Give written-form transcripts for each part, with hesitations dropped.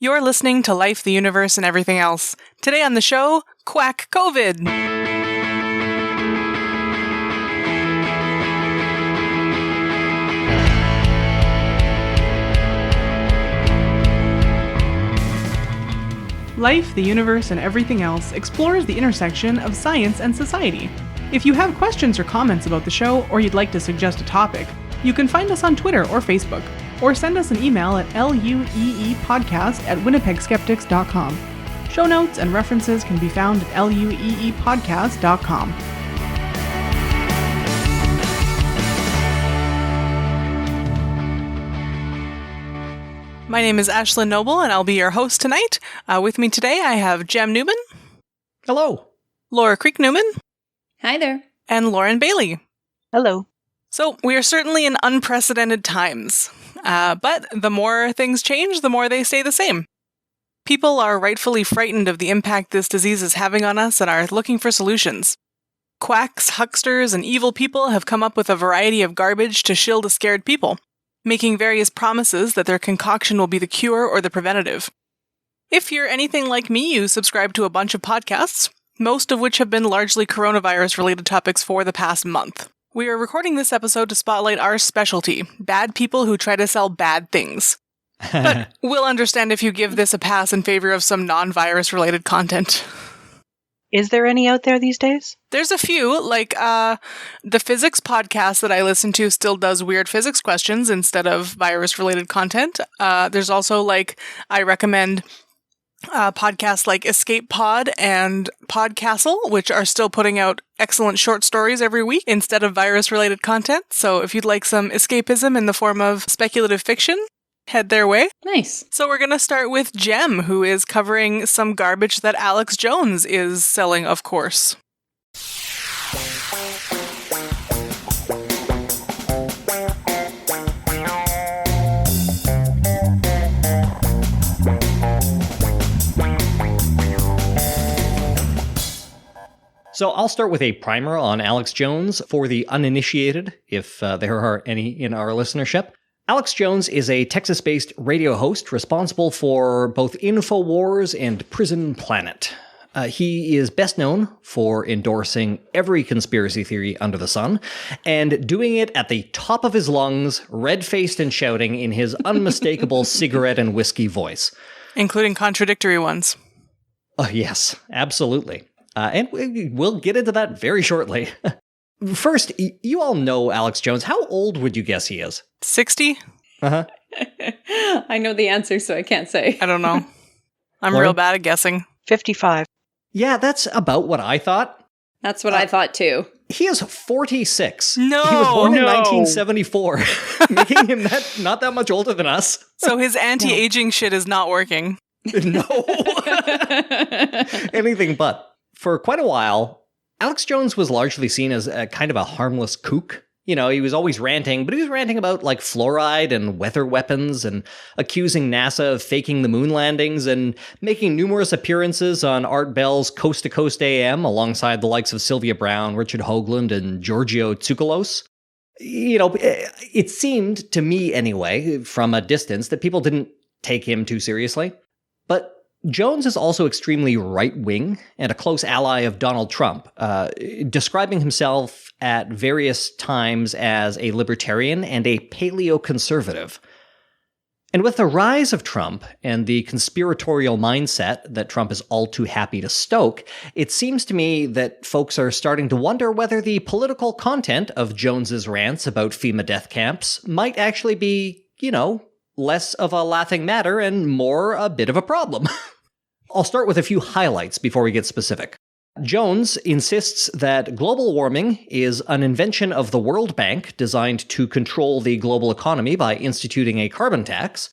You're listening to Life, the Universe, and Everything Else. Today on the show, Quack COVID. Life, the Universe, and Everything Else explores the intersection of science and society. If you have questions or comments about the show, or you'd like to suggest a topic, you can find us on Twitter or Facebook, or send us an email at lueepodcast@winnipegskeptics.com. Show notes and references can be found at lueepodcast.com. My name is Ashlyn Noble, and I'll be your host tonight. With me today, I have Jem Newman. Hello. Laura Creek Newman. Hi there. And Lauren Bailey. Hello. So, we are certainly in unprecedented times. But the more things change, the more they stay the same. People are rightfully frightened of the impact this disease is having on us and are looking for solutions. Quacks, hucksters, and evil people have come up with a variety of garbage to shield the scared people, making various promises that their concoction will be the cure or the preventative. If you're anything like me, you subscribe to a bunch of podcasts, most of which have been largely coronavirus-related topics for the past month. We are recording this episode to spotlight our specialty, bad people who try to sell bad things. But we'll understand if you give this a pass in favor of some non-virus related content. Is there any out there these days? There's a few, like the physics podcast that I listen to still does weird physics questions instead of virus-related content. There's also, I recommend podcasts like Escape Pod and Podcastle, which are still putting out excellent short stories every week instead of virus-related content. So if you'd like some escapism in the form of speculative fiction, head their way. Nice. So we're going to start with Jem, who is covering some garbage that Alex Jones is selling, of course. So I'll start with a primer on Alex Jones for the uninitiated, if there are any in our listenership. Alex Jones is a Texas-based radio host responsible for both InfoWars and Prison Planet. He is best known for endorsing every conspiracy theory under the sun, and doing it at the top of his lungs, red-faced and shouting in his unmistakable cigarette and whiskey voice. Including contradictory ones. Yes, absolutely. And we'll get into that very shortly. First, you all know Alex Jones. How old would you guess he is? 60? Uh-huh. I know the answer, so I can't say. I don't know. I'm real bad at guessing. 55. Yeah, that's about what I thought. That's what I thought, too. He is 46. No! He was born in 1974, making him not that much older than us. So his anti-aging shit is not working. No. Anything but. For quite a while, Alex Jones was largely seen as a kind of a harmless kook. You know, he was always ranting, but he was ranting about, fluoride and weather weapons and accusing NASA of faking the moon landings and making numerous appearances on Art Bell's Coast to Coast AM alongside the likes of Sylvia Browne, Richard Hoagland, and Giorgio Tsoukalos. You know, it seemed, to me anyway, from a distance, that people didn't take him too seriously. But Jones is also extremely right-wing and a close ally of Donald Trump, describing himself at various times as a libertarian and a paleoconservative. And with the rise of Trump and the conspiratorial mindset that Trump is all too happy to stoke, it seems to me that folks are starting to wonder whether the political content of Jones's rants about FEMA death camps might actually be, less of a laughing matter and more a bit of a problem. I'll start with a few highlights before we get specific. Jones insists that global warming is an invention of the World Bank designed to control the global economy by instituting a carbon tax,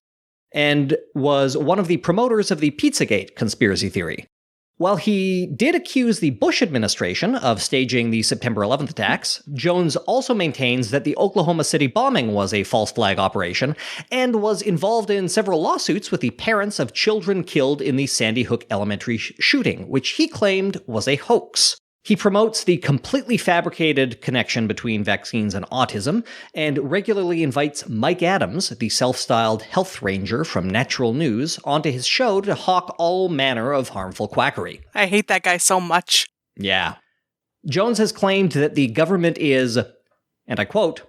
and was one of the promoters of the Pizzagate conspiracy theory. While he did accuse the Bush administration of staging the September 11th attacks, Jones also maintains that the Oklahoma City bombing was a false flag operation and was involved in several lawsuits with the parents of children killed in the Sandy Hook Elementary shooting, which he claimed was a hoax. He promotes the completely fabricated connection between vaccines and autism, and regularly invites Mike Adams, the self-styled health ranger from Natural News, onto his show to hawk all manner of harmful quackery. I hate that guy so much. Yeah. Jones has claimed that the government is, and I quote,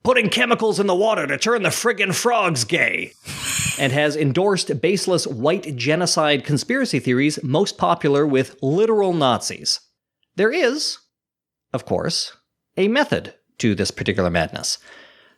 putting chemicals in the water to turn the friggin' frogs gay, and has endorsed baseless white genocide conspiracy theories most popular with literal Nazis. There is, of course, a method to this particular madness.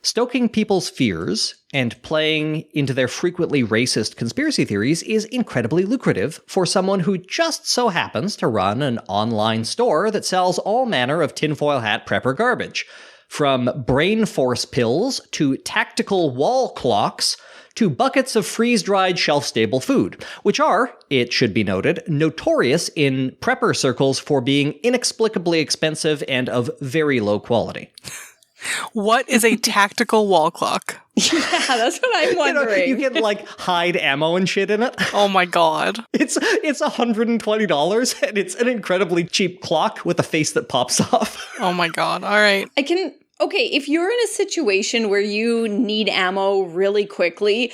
Stoking people's fears and playing into their frequently racist conspiracy theories is incredibly lucrative for someone who just so happens to run an online store that sells all manner of tinfoil hat prepper garbage. From brain force pills to tactical wall clocks to buckets of freeze-dried shelf-stable food, which are, it should be noted, notorious in prepper circles for being inexplicably expensive and of very low quality. What is a tactical wall clock? Yeah, that's what I'm wondering. You can, like, hide ammo and shit in it. Oh my god. It's $120, and it's an incredibly cheap clock with a face that pops off. Oh my god. All right. Okay, if you're in a situation where you need ammo really quickly,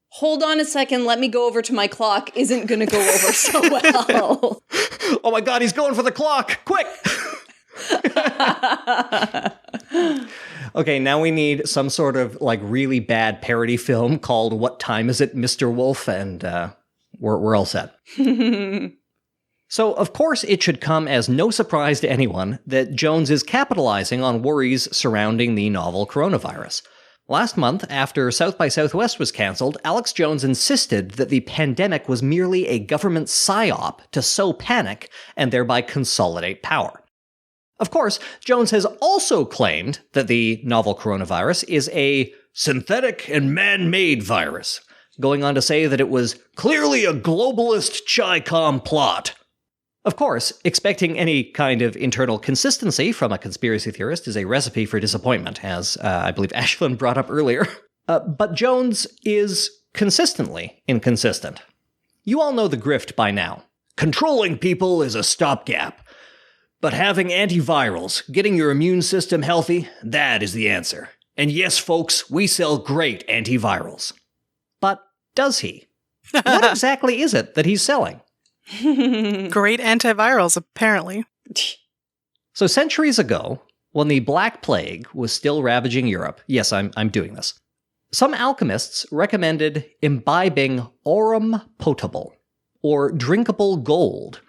hold on a second, let me go over to my clock isn't going to go over so well. Oh my god, he's going for the clock! Quick! Okay, now we need some sort of, like, really bad parody film called What Time Is It, Mr. Wolf? And we're all set. So, of course, it should come as no surprise to anyone that Jones is capitalizing on worries surrounding the novel coronavirus. Last month, after South by Southwest was cancelled, Alex Jones insisted that the pandemic was merely a government psyop to sow panic and thereby consolidate power. Of course, Jones has also claimed that the novel coronavirus is a synthetic and man-made virus, going on to say that it was clearly a globalist Chi-Com plot. Of course, expecting any kind of internal consistency from a conspiracy theorist is a recipe for disappointment, as I believe Ashlyn brought up earlier. But Jones is consistently inconsistent. You all know the grift by now. Controlling people is a stopgap. But having antivirals, getting your immune system healthy, that is the answer. And yes, folks, we sell great antivirals. But does he? What exactly is it that he's selling? Great antivirals, apparently. So centuries ago, when the Black Plague was still ravaging Europe, yes, I'm doing this, some alchemists recommended imbibing aurum potable, or drinkable gold,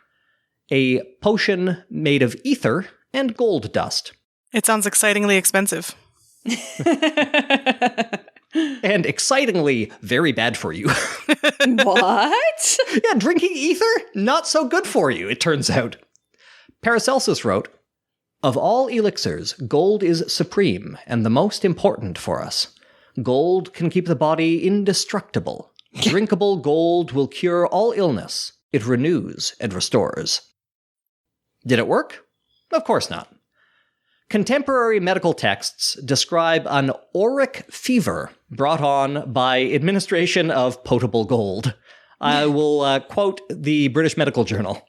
a potion made of ether and gold dust. It sounds excitingly expensive. And excitingly very bad for you. What? Yeah, drinking ether? Not so good for you, it turns out. Paracelsus wrote, "Of all elixirs, gold is supreme and the most important for us. Gold can keep the body indestructible. Drinkable gold will cure all illness. It renews and restores." Did it work? Of course not. Contemporary medical texts describe an auric fever brought on by administration of potable gold. I will quote the British Medical Journal.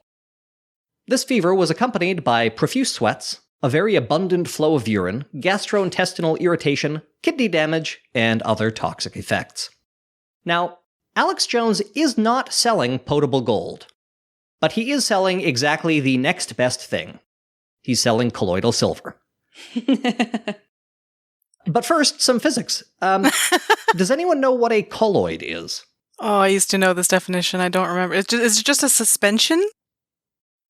"This fever was accompanied by profuse sweats, a very abundant flow of urine, gastrointestinal irritation, kidney damage, and other toxic effects." Now, Alex Jones is not selling potable gold, but he is selling exactly the next best thing. He's selling colloidal silver. But first, some physics. Does anyone know what a colloid is? Oh, I used to know this definition. I don't remember. Is it just a suspension?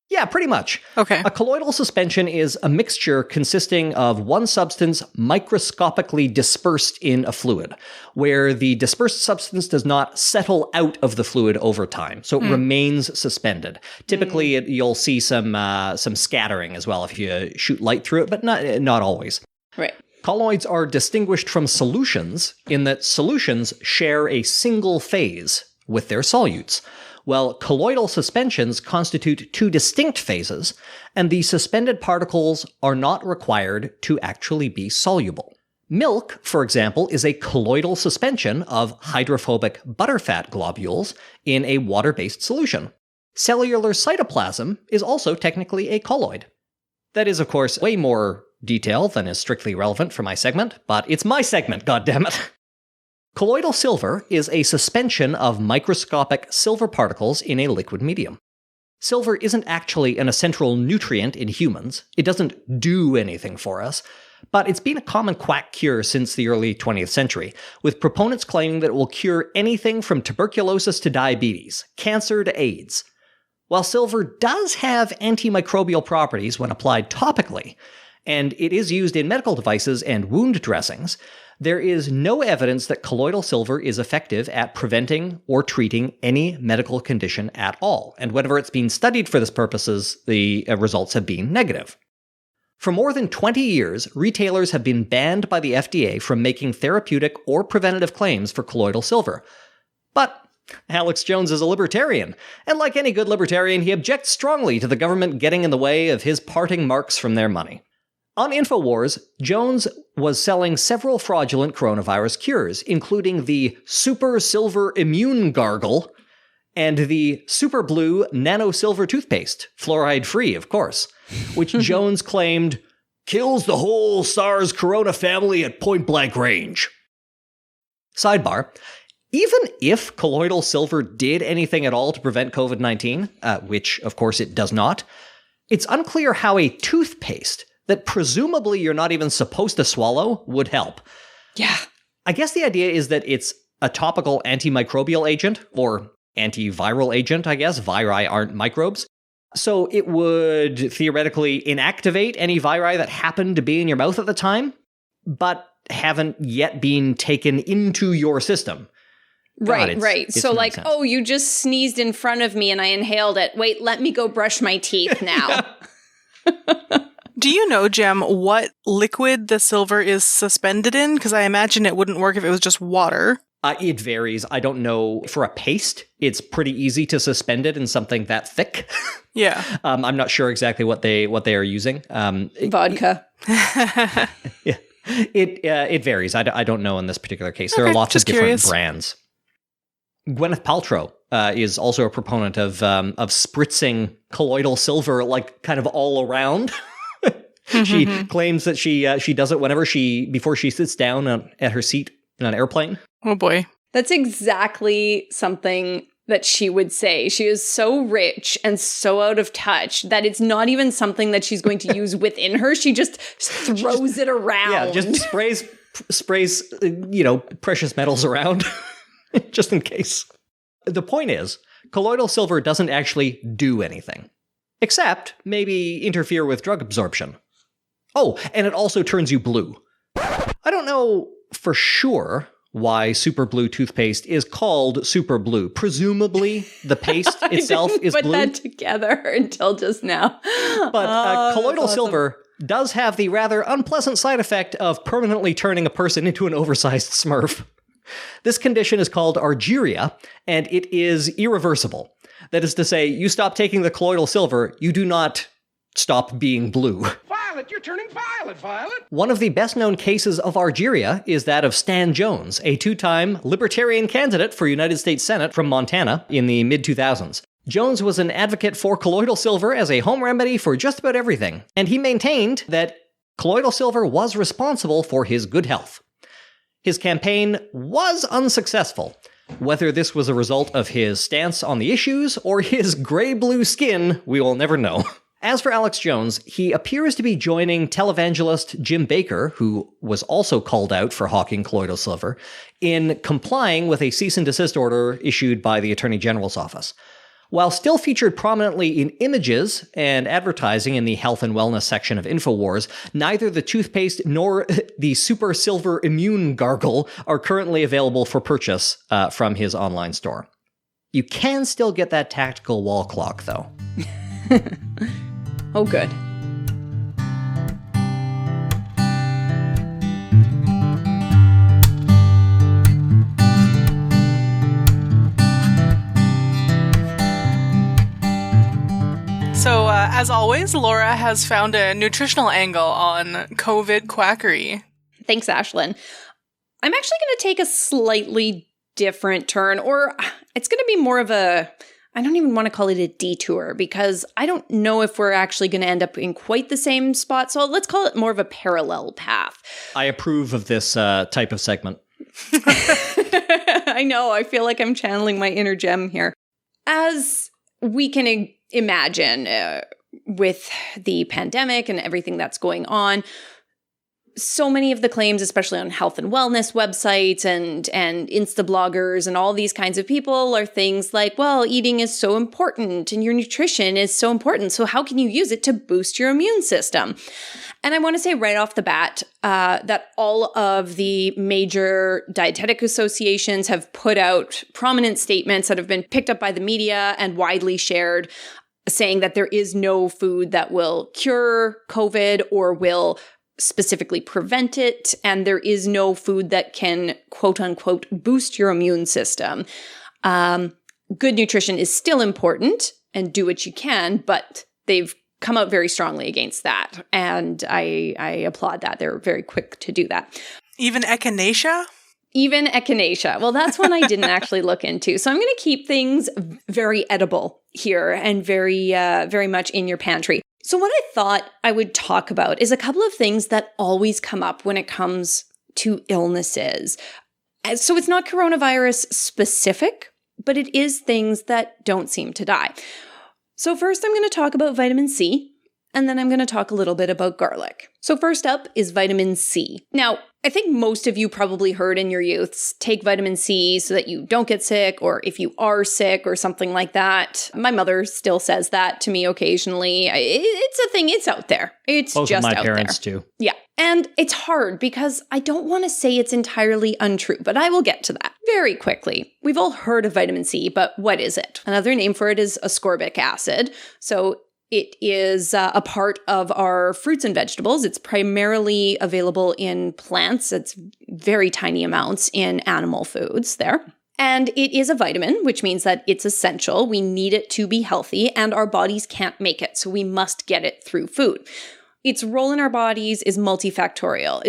Yeah, pretty much. Okay. A colloidal suspension is a mixture consisting of one substance microscopically dispersed in a fluid, where the dispersed substance does not settle out of the fluid over time, so it remains suspended. Typically, you'll see some scattering as well if you shoot light through it, but not always. Right. Colloids are distinguished from solutions in that solutions share a single phase with their solutes, while colloidal suspensions constitute two distinct phases, and the suspended particles are not required to actually be soluble. Milk, for example, is a colloidal suspension of hydrophobic butterfat globules in a water-based solution. Cellular cytoplasm is also technically a colloid. That is, of course, way more detail than is strictly relevant for my segment, but it's my segment, goddammit. Colloidal silver is a suspension of microscopic silver particles in a liquid medium. Silver isn't actually an essential nutrient in humans. It doesn't do anything for us, but it's been a common quack cure since the early 20th century, with proponents claiming that it will cure anything from tuberculosis to diabetes, cancer to AIDS. While silver does have antimicrobial properties when applied topically, and it is used in medical devices and wound dressings, there is no evidence that colloidal silver is effective at preventing or treating any medical condition at all, and whenever it's been studied for this purposes, the results have been negative. For more than 20 years, retailers have been banned by the FDA from making therapeutic or preventative claims for colloidal silver. But Alex Jones is a libertarian, and like any good libertarian, he objects strongly to the government getting in the way of his parting marks from their money. On InfoWars, Jones was selling several fraudulent coronavirus cures, including the Super Silver Immune Gargle and the Super Blue Nano Silver Toothpaste, fluoride-free, of course, which Jones claimed kills the whole SARS corona family at point-blank range. Sidebar: even if colloidal silver did anything at all to prevent COVID-19, which, of course, it does not, it's unclear how a toothpaste that presumably you're not even supposed to swallow would help. Yeah. I guess the idea is that it's a topical antimicrobial agent, or antiviral agent, I guess. Viri aren't microbes. So it would theoretically inactivate any viri that happened to be in your mouth at the time, but haven't yet been taken into your system. Right, right. It's So like, nonsense. oh, you just sneezed in front of me and I inhaled it. Wait, let me go brush my teeth now. Do you know, Jem, what liquid the silver is suspended in? Because I imagine it wouldn't work if it was just water. It varies. I don't know. For a paste, it's pretty easy to suspend it in something that thick. Yeah. I'm not sure exactly what they are using. Vodka. Yeah. It varies. I don't know in this particular case. There are Okay, lots of just different curious. brands. Gwyneth Paltrow is also a proponent of spritzing colloidal silver, like kind of all around. She claims that she does it before she sits down at her seat in an airplane. Oh boy. That's exactly something that she would say. She is so rich and so out of touch that it's not even something that she's going to use within her. She just throws it around. Yeah, just sprays precious metals around just in case. The point is, colloidal silver doesn't actually do anything, except maybe interfere with drug absorption. Oh, and it also turns you blue. I don't know for sure why Super Blue toothpaste is called Super Blue. Presumably, the paste itself is blue. I didn't put that together until just now. But colloidal that's awesome. silver does have the rather unpleasant side effect of permanently turning a person into an oversized Smurf. This condition is called argyria, and it is irreversible. That is to say, you stop taking the colloidal silver, you do not stop being blue. Violet, you're turning violet, Violet. One of the best-known cases of argyria is that of Stan Jones, a two-time Libertarian candidate for United States Senate from Montana in the mid-2000s. Jones was an advocate for colloidal silver as a home remedy for just about everything, and he maintained that colloidal silver was responsible for his good health. His campaign was unsuccessful. Whether this was a result of his stance on the issues or his gray-blue skin, we will never know. As for Alex Jones, he appears to be joining televangelist Jim Baker, who was also called out for hawking colloidal silver, in complying with a cease and desist order issued by the Attorney General's office. While still featured prominently in images and advertising in the health and wellness section of InfoWars, neither the toothpaste nor the Super Silver Immune Gargle are currently available for purchase from his online store. You can still get that tactical wall clock, though. Oh, good. So, as always, Laura has found a nutritional angle on COVID quackery. Thanks, Ashlyn. I'm actually going to take a slightly different turn, or it's going to be more of a I don't even want to call it a detour because I don't know if we're actually going to end up in quite the same spot. So let's call it more of a parallel path. I approve of this type of segment. I know. I feel like I'm channeling my inner gem here. As we can imagine with the pandemic and everything that's going on, so many of the claims, especially on health and wellness websites and Insta bloggers and all these kinds of people, are things like, well, eating is so important and your nutrition is so important. So how can you use it to boost your immune system? And I want to say right off the bat that all of the major dietetic associations have put out prominent statements that have been picked up by the media and widely shared, saying that there is no food that will cure COVID or will specifically prevent it, and there is no food that can, quote unquote, boost your immune system. Good nutrition is still important, and do what you can, but they've come out very strongly against that, and I applaud that. They're very quick to do that. Even echinacea? Even echinacea. Well, that's one I didn't actually look into. So I'm going to keep things very edible here and very much in your pantry. So what I thought I would talk about is a couple of things that always come up when it comes to illnesses. So it's not coronavirus specific, but it is things that don't seem to die. So first I'm going to talk about vitamin C, and then I'm going to talk a little bit about garlic. So first up is vitamin C. Now, I think most of you probably heard in your youths, take vitamin C so that you don't get sick, or if you are sick or something like that. My mother still says that to me occasionally. It's a thing. It's out there. It's Both just of my out parents there. too. Yeah. And it's hard because I don't want to say it's entirely untrue, but I will get to that very quickly. We've all heard of vitamin C, but what is it? Another name for it is ascorbic acid. So it is a part of our fruits and vegetables. It's primarily available in plants. It's very tiny amounts in animal foods there. And it is a vitamin, which means that it's essential. We need it to be healthy, and our bodies can't make it, so we must get it through food. Its role in our bodies is multifactorial.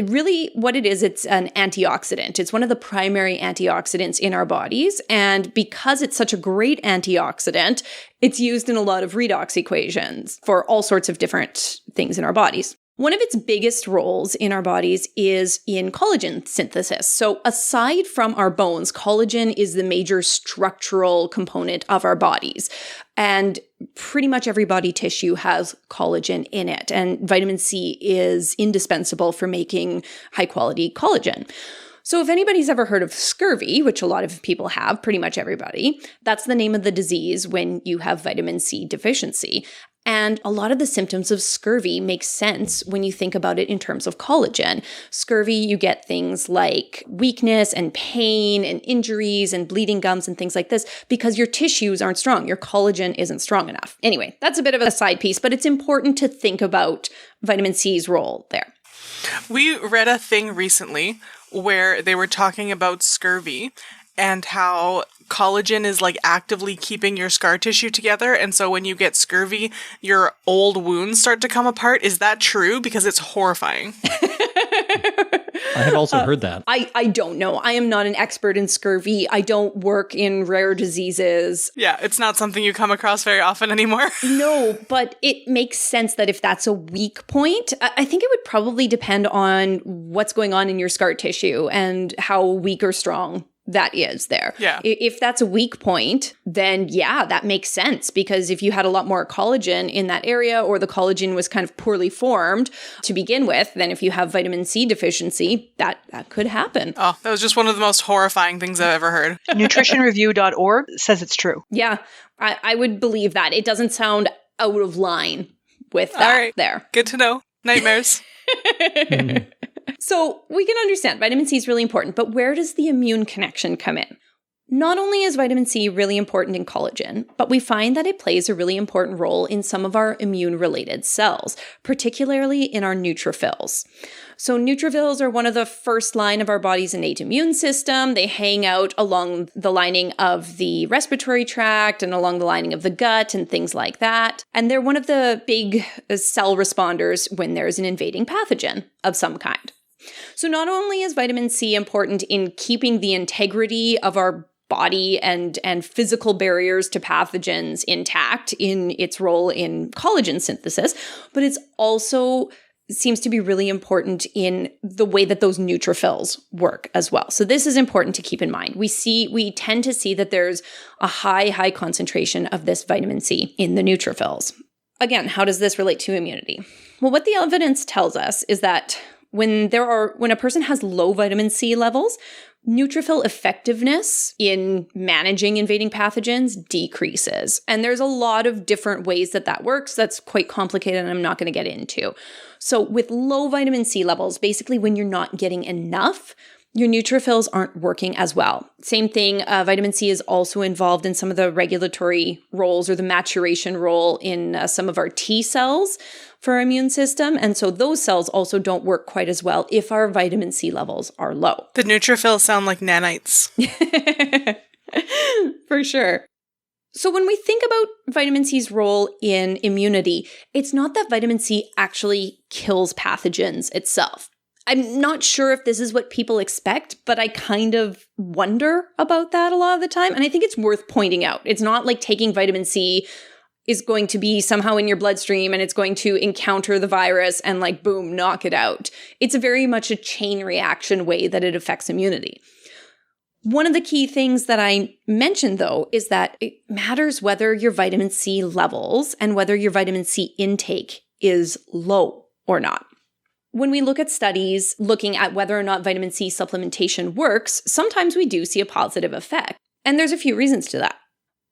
What it is, it's an antioxidant. It's one of the primary antioxidants in our bodies. And because it's such a great antioxidant, it's used in a lot of redox equations for all sorts of different things in our bodies. One of its biggest roles in our bodies is in collagen synthesis. So aside from our bones, collagen is the major structural component of our bodies. And pretty much every body tissue has collagen in it. And vitamin C is indispensable for making high quality collagen. So if anybody's ever heard of scurvy, which a lot of people have, pretty much everybody, that's the name of the disease when you have vitamin C deficiency. And a lot of the symptoms of scurvy make sense when you think about it in terms of collagen. Scurvy, you get things like weakness and pain and injuries and bleeding gums and things like this because your tissues aren't strong. Your collagen isn't strong enough. Anyway, that's a bit of a side piece, but it's important to think about vitamin C's role there. We read a thing recently where they were talking about scurvy and how collagen is like actively keeping your scar tissue together. And so when you get scurvy, your old wounds start to come apart. Is that true? Because it's horrifying. I have also heard that. I don't know. I am not an expert in scurvy. I don't work in rare diseases. Yeah, it's not something you come across very often anymore. No, but it makes sense that if that's a weak point, I think it would probably depend on what's going on in your scar tissue and how weak or strong that is there. Yeah. If that's a weak point, then yeah, that makes sense, because if you had a lot more collagen in that area, or the collagen was kind of poorly formed to begin with, then if you have vitamin C deficiency, that could happen. Oh, that was just one of the most horrifying things I've ever heard. Nutritionreview.org says it's true. Yeah, I would believe that. It doesn't sound out of line with that. All right. There. Good to know. Nightmares. So we can understand vitamin C is really important, but where does the immune connection come in? Not only is vitamin C really important in collagen, but we find that it plays a really important role in some of our immune-related cells, particularly in our neutrophils. So neutrophils are one of the first line of our body's innate immune system. They hang out along the lining of the respiratory tract and along the lining of the gut and things like that. And they're one of the big cell responders when there's an invading pathogen of some kind. So not only is vitamin C important in keeping the integrity of our body and physical barriers to pathogens intact in its role in collagen synthesis, but it's also seems to be really important in the way that those neutrophils work as well. So this is important to keep in mind. We tend to see that there's a high concentration of this vitamin C in the neutrophils. Again, how does this relate to immunity? Well, what the evidence tells us is that when a person has low vitamin C levels, neutrophil effectiveness in managing invading pathogens decreases. And there's a lot of different ways that works. That's quite complicated and I'm not going to get into. So with low vitamin C levels, basically when you're not getting enough, your neutrophils aren't working as well. Same thing, vitamin C is also involved in some of the regulatory roles or the maturation role in some of our T cells for our immune system. And so those cells also don't work quite as well if our vitamin C levels are low. The neutrophils sound like nanites. For sure. So when we think about vitamin C's role in immunity, it's not that vitamin C actually kills pathogens itself. I'm not sure if this is what people expect, but I kind of wonder about that a lot of the time. And I think it's worth pointing out. It's not like taking vitamin C is going to be somehow in your bloodstream and it's going to encounter the virus and like, boom, knock it out. It's very much a chain reaction way that it affects immunity. One of the key things that I mentioned, though, is that it matters whether your vitamin C levels and whether your vitamin C intake is low or not. When we look at studies looking at whether or not vitamin C supplementation works, sometimes we do see a positive effect. And there's a few reasons to that.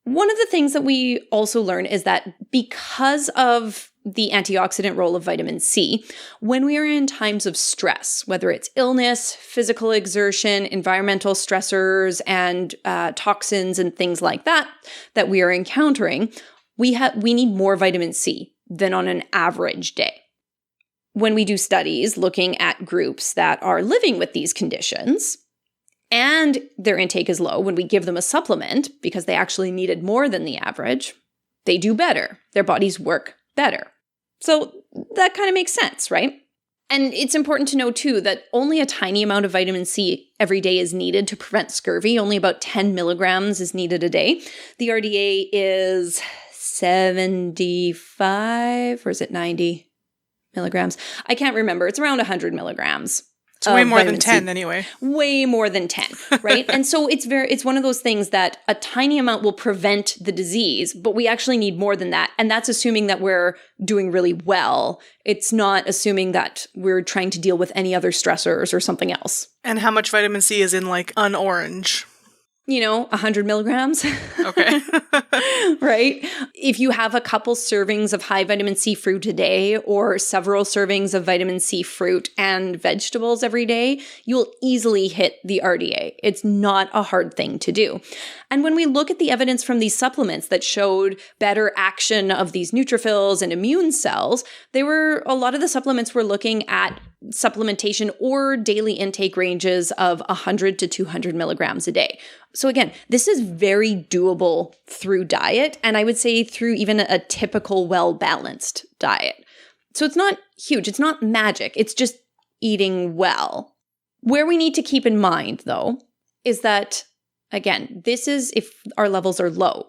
One of the things that we also learn is that because of the antioxidant role of vitamin C, when we are in times of stress, whether it's illness, physical exertion, environmental stressors, and toxins and things like that we are encountering, we need more vitamin C than on an average day. When we do studies looking at groups that are living with these conditions and their intake is low, when we give them a supplement because they actually needed more than the average, they do better. Their bodies work better. So that kind of makes sense, right? And it's important to know too that only a tiny amount of vitamin C every day is needed to prevent scurvy. Only about 10 milligrams is needed a day. The RDA is 75, or is it 90? Milligrams. I can't remember. It's around 100 milligrams. It's way more than 10 anyway. Way more than 10, right? And so it's one of those things that a tiny amount will prevent the disease, but we actually need more than that. And that's assuming that we're doing really well. It's not assuming that we're trying to deal with any other stressors or something else. And how much vitamin C is in like an orange? 100 milligrams. Okay. Right? If you have a couple servings of high vitamin C fruit a day or several servings of vitamin C fruit and vegetables every day, you'll easily hit the RDA. It's not a hard thing to do. And when we look at the evidence from these supplements that showed better action of these neutrophils and immune cells, a lot of the supplements were looking at supplementation or daily intake ranges of 100 to 200 milligrams a day. So again, this is very doable through diet, and I would say through even a typical well-balanced diet. So it's not huge, it's not magic, it's just eating well. Where we need to keep in mind, though, is that, again, this is if our levels are low.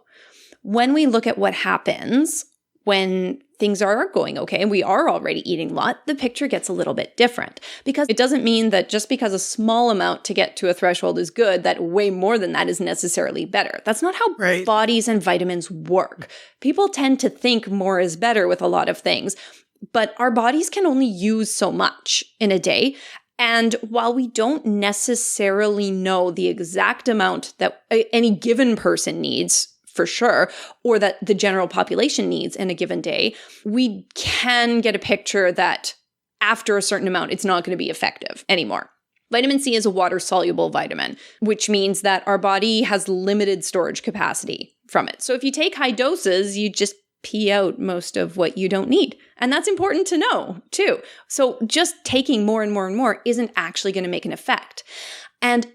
When we look at what happens when things are going okay and we are already eating a lot, the picture gets a little bit different. Because it doesn't mean that just because a small amount to get to a threshold is good, that way more than that is necessarily better. That's not how bodies and vitamins work. People tend to think more is better with a lot of things, but our bodies can only use so much in a day. And while we don't necessarily know the exact amount that any given person needs, for sure, or that the general population needs in a given day, we can get a picture that after a certain amount, it's not going to be effective anymore. Vitamin C is a water-soluble vitamin, which means that our body has limited storage capacity from it. So if you take high doses, you just pee out most of what you don't need. And that's important to know, too. So just taking more and more and more isn't actually going to make an effect. And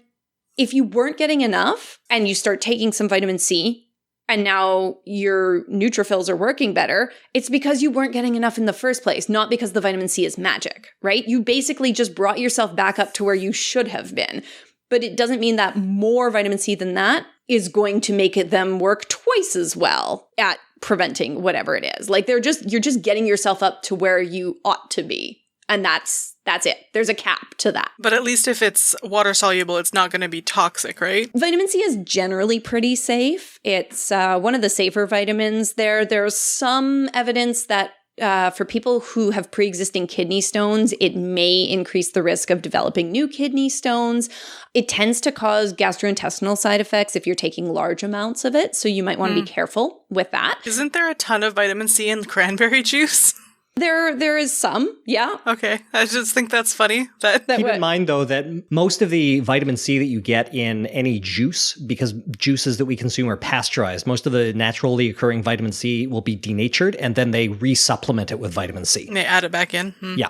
if you weren't getting enough and you start taking some vitamin C, and now your neutrophils are working better, it's because you weren't getting enough in the first place, not because the vitamin C is magic, right? You basically just brought yourself back up to where you should have been. But it doesn't mean that more vitamin C than that is going to make them work twice as well at preventing whatever it is. Like you're just getting yourself up to where you ought to be. And that's it. There's a cap to that. But at least if it's water soluble, it's not going to be toxic, right? Vitamin C is generally pretty safe. It's one of the safer vitamins there. There's some evidence that for people who have pre-existing kidney stones, it may increase the risk of developing new kidney stones. It tends to cause gastrointestinal side effects if you're taking large amounts of it. So you might want to be careful with that. Isn't there a ton of vitamin C in cranberry juice? There is some, yeah. Okay, I just think that's funny. Keep in mind, though, that most of the vitamin C that you get in any juice, because juices that we consume are pasteurized, most of the naturally occurring vitamin C will be denatured, and then they resupplement it with vitamin C. They add it back in? Yeah.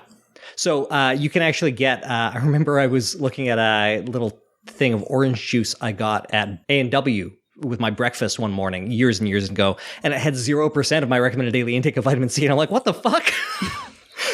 So you can actually get, I remember I was looking at a little thing of orange juice I got at A&W with my breakfast one morning years and years ago, and it had 0% of my recommended daily intake of vitamin C, and I'm like, what the fuck?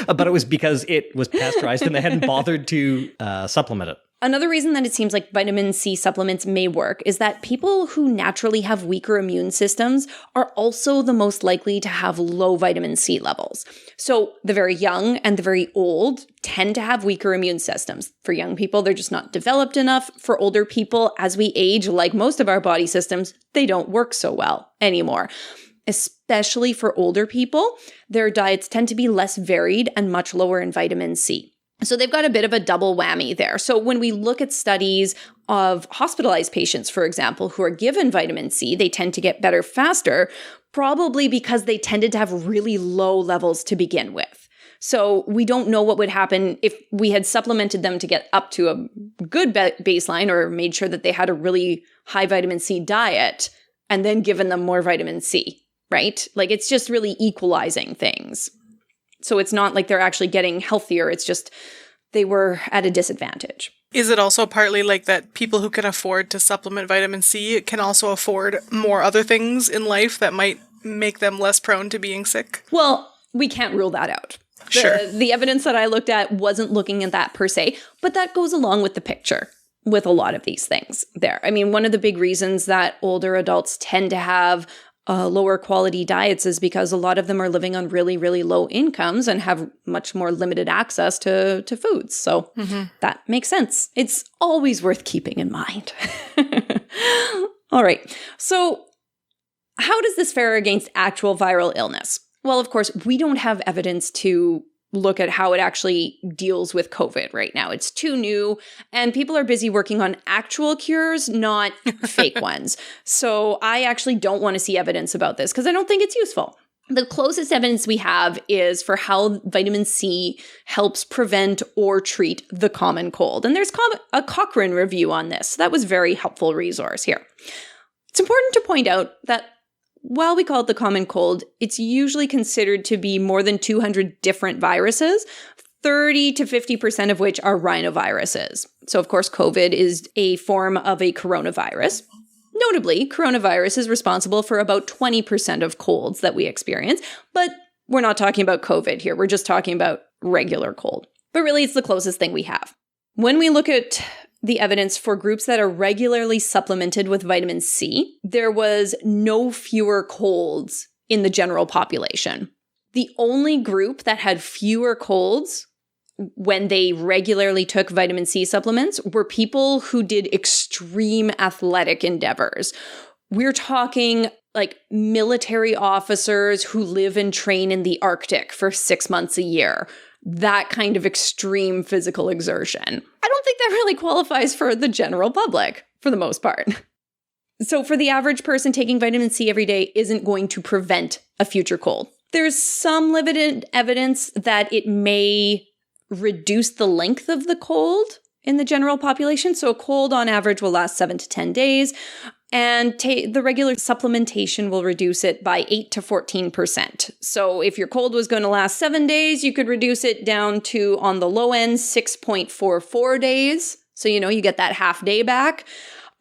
But it was because it was pasteurized and they hadn't bothered to supplement it. Another reason that it seems like vitamin C supplements may work is that people who naturally have weaker immune systems are also the most likely to have low vitamin C levels. So the very young and the very old tend to have weaker immune systems. For young people, they're just not developed enough. For older people, as we age, like most of our body systems, they don't work so well anymore. Especially for older people, their diets tend to be less varied and much lower in vitamin C. So they've got a bit of a double whammy there. So when we look at studies of hospitalized patients, for example, who are given vitamin C, they tend to get better faster, probably because they tended to have really low levels to begin with. So we don't know what would happen if we had supplemented them to get up to a good baseline or made sure that they had a really high vitamin C diet and then given them more vitamin C, right? Like it's just really equalizing things. So it's not like they're actually getting healthier. It's just they were at a disadvantage. Is it also partly like that people who can afford to supplement vitamin C can also afford more other things in life that might make them less prone to being sick? Well, we can't rule that out. Sure. The evidence that I looked at wasn't looking at that per se, but that goes along with the picture with a lot of these things there. I mean, one of the big reasons that older adults tend to have lower quality diets is because a lot of them are living on really, really low incomes and have much more limited access to foods. So that makes sense. It's always worth keeping in mind. All right. So how does this fare against actual viral illness? Well, of course, we don't have evidence to look at how it actually deals with COVID right now. It's too new, and people are busy working on actual cures, not fake ones. So I actually don't want to see evidence about this because I don't think it's useful. The closest evidence we have is for how vitamin C helps prevent or treat the common cold. And there's a Cochrane review on this. That was a very helpful resource here. It's important to point out that while we call it the common cold, it's usually considered to be more than 200 different viruses, 30 to 50% of which are rhinoviruses. So, of course, COVID is a form of a coronavirus. Notably, coronavirus is responsible for about 20% of colds that we experience, but we're not talking about COVID here. We're just talking about regular cold. But really, it's the closest thing we have. When we look at the evidence for groups that are regularly supplemented with vitamin C, there was no fewer colds in the general population. The only group that had fewer colds when they regularly took vitamin C supplements were people who did extreme athletic endeavors. We're talking like military officers who live and train in the Arctic for 6 months a year. That kind of extreme physical exertion. I don't think that really qualifies for the general public, for the most part. So for the average person, taking vitamin C every day isn't going to prevent a future cold. There's some limited evidence that it may reduce the length of the cold in the general population. So a cold on average will last 7 to 10 days. And the regular supplementation will reduce it by 8 to 14%. So if your cold was going to last 7 days, you could reduce it down to, on the low end, 6.44 days. So, you get that half day back.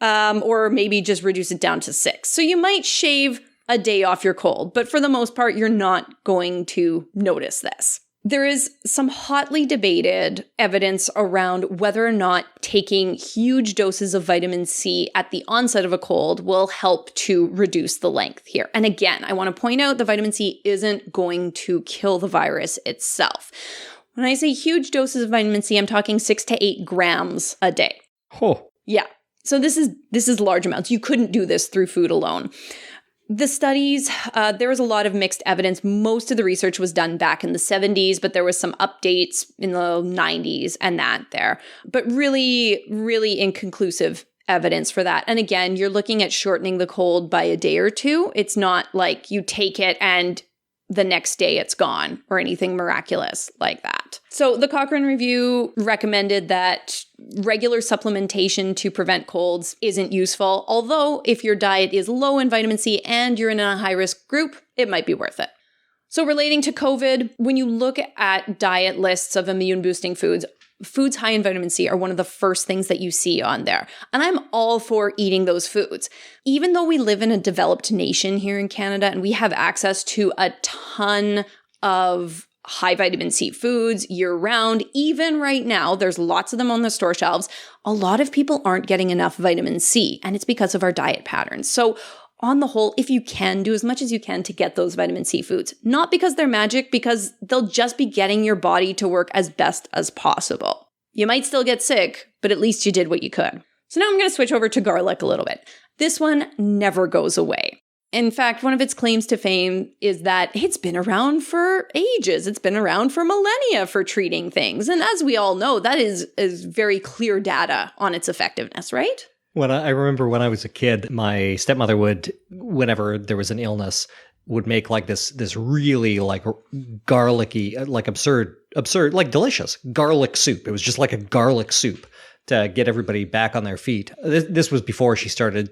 Or maybe just reduce it down to 6. So you might shave a day off your cold. But for the most part, you're not going to notice this. There is some hotly debated evidence around whether or not taking huge doses of vitamin C at the onset of a cold will help to reduce the length here. And again, I want to point out the vitamin C isn't going to kill the virus itself. When I say huge doses of vitamin C, I'm talking 6 to 8 grams a day. Oh. Yeah. So this is large amounts. You couldn't do this through food alone. The studies, there was a lot of mixed evidence. Most of the research was done back in the 70s, but there was some updates in the 90s and that there. But really, really inconclusive evidence for that. And again, you're looking at shortening the cold by a day or two. It's not like you take it and the next day it's gone or anything miraculous like that. So the Cochrane Review recommended that regular supplementation to prevent colds isn't useful, although if your diet is low in vitamin C and you're in a high-risk group, it might be worth it. So relating to COVID, when you look at diet lists of immune-boosting foods, foods high in vitamin C are one of the first things that you see on there. And I'm all for eating those foods. Even though we live in a developed nation here in Canada and we have access to a ton of high vitamin C foods year round, even right now, there's lots of them on the store shelves, a lot of people aren't getting enough vitamin C, and it's because of our diet patterns. So on the whole, if you can, do as much as you can to get those vitamin C foods. Not because they're magic, because they'll just be getting your body to work as best as possible. You might still get sick, but at least you did what you could. So now I'm going to switch over to garlic a little bit. This one never goes away. In fact, one of its claims to fame is that it's been around for ages. It's been around for millennia for treating things. And as we all know, that is very clear data on its effectiveness, right? I remember when I was a kid, my stepmother would, whenever there was an illness, would make like this really like garlicky, like absurd, like delicious garlic soup. It was just like a garlic soup to get everybody back on their feet. This was before she started,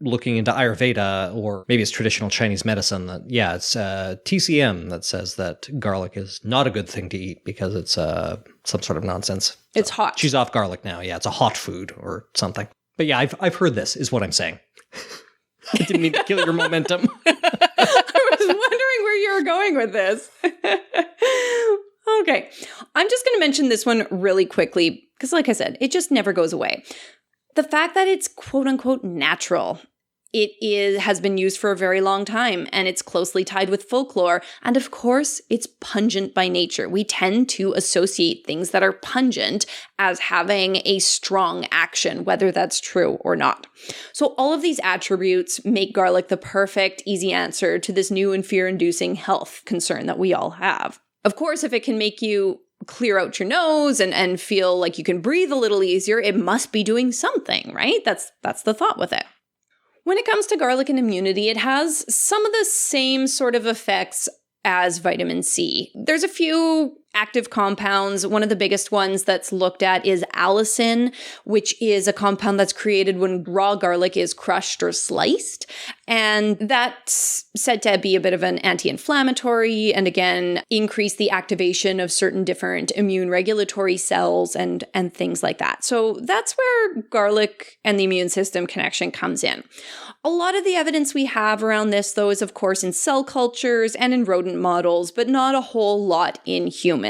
looking into Ayurveda, or maybe it's traditional Chinese medicine. It's TCM that says that garlic is not a good thing to eat because it's some sort of nonsense. It's hot. She's off garlic now. Yeah, it's a hot food or something. But yeah, I've heard this, is what I'm saying. I didn't mean to kill your momentum. I was wondering where you were going with this. Okay. I'm just going to mention this one really quickly because, like I said, it just never goes away. The fact that it's quote unquote natural, has been used for a very long time, and it's closely tied with folklore. And of course, it's pungent by nature. We tend to associate things that are pungent as having a strong action, whether that's true or not. So all of these attributes make garlic the perfect, easy answer to this new and fear-inducing health concern that we all have. Of course, if it can make you clear out your nose and feel like you can breathe a little easier, it must be doing something, right? That's the thought with it. When it comes to garlic and immunity, it has some of the same sort of effects as vitamin C. There's a few active compounds. One of the biggest ones that's looked at is allicin, which is a compound that's created when raw garlic is crushed or sliced. And that's said to be a bit of an anti-inflammatory and, again, increase the activation of certain different immune regulatory cells and things like that. So that's where garlic and the immune system connection comes in. A lot of the evidence we have around this, though, is, of course, in cell cultures and in rodent models, but not a whole lot in humans.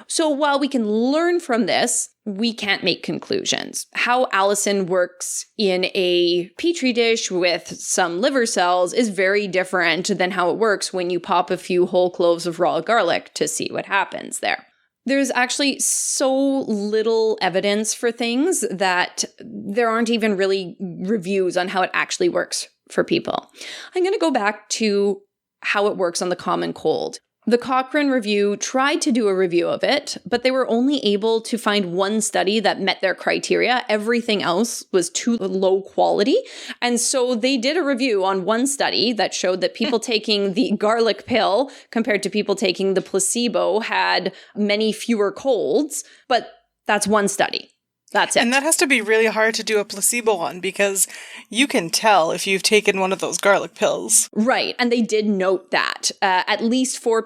So while we can learn from this, we can't make conclusions. How allicin works in a petri dish with some liver cells is very different than how it works when you pop a few whole cloves of raw garlic to see what happens there. There's actually so little evidence for things that there aren't even really reviews on how it actually works for people. I'm going to go back to how it works on the common cold. The Cochrane Review tried to do a review of it, but they were only able to find one study that met their criteria. Everything else was too low quality. And so they did a review on one study that showed that people taking the garlic pill compared to people taking the placebo had many fewer colds, but that's one study. That's it. And that has to be really hard to do a placebo on because you can tell if you've taken one of those garlic pills. Right. And they did note that at least four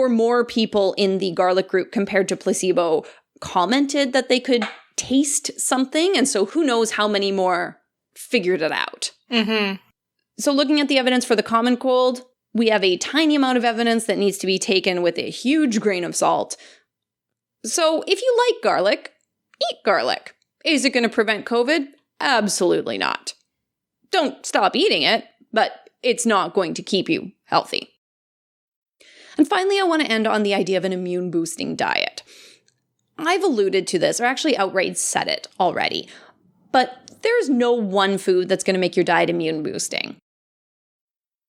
more people in the garlic group compared to placebo commented that they could taste something. And so who knows how many more figured it out. Mm-hmm. So looking at the evidence for the common cold, We have a tiny amount of evidence that needs to be taken with a huge grain of salt. So if you like garlic, eat garlic. Is it going to prevent COVID? Absolutely not. Don't stop eating it, but it's not going to keep you healthy. And finally, I want to end on the idea of an immune-boosting diet. I've alluded to this, or actually outright said it already, but there's no one food that's going to make your diet immune-boosting.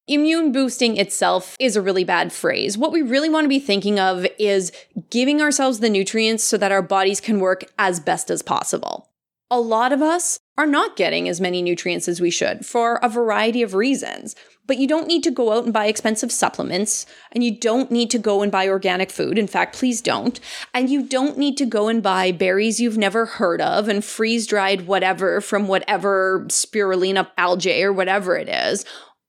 Immune boosting itself is a really bad phrase. What we really want to be thinking of is giving ourselves the nutrients so that our bodies can work as best as possible. A lot of us are not getting as many nutrients as we should for a variety of reasons, but you don't need to go out and buy expensive supplements, and you don't need to go and buy organic food. In fact, please don't. And you don't need to go and buy berries you've never heard of and freeze-dried whatever from whatever spirulina algae or whatever it is.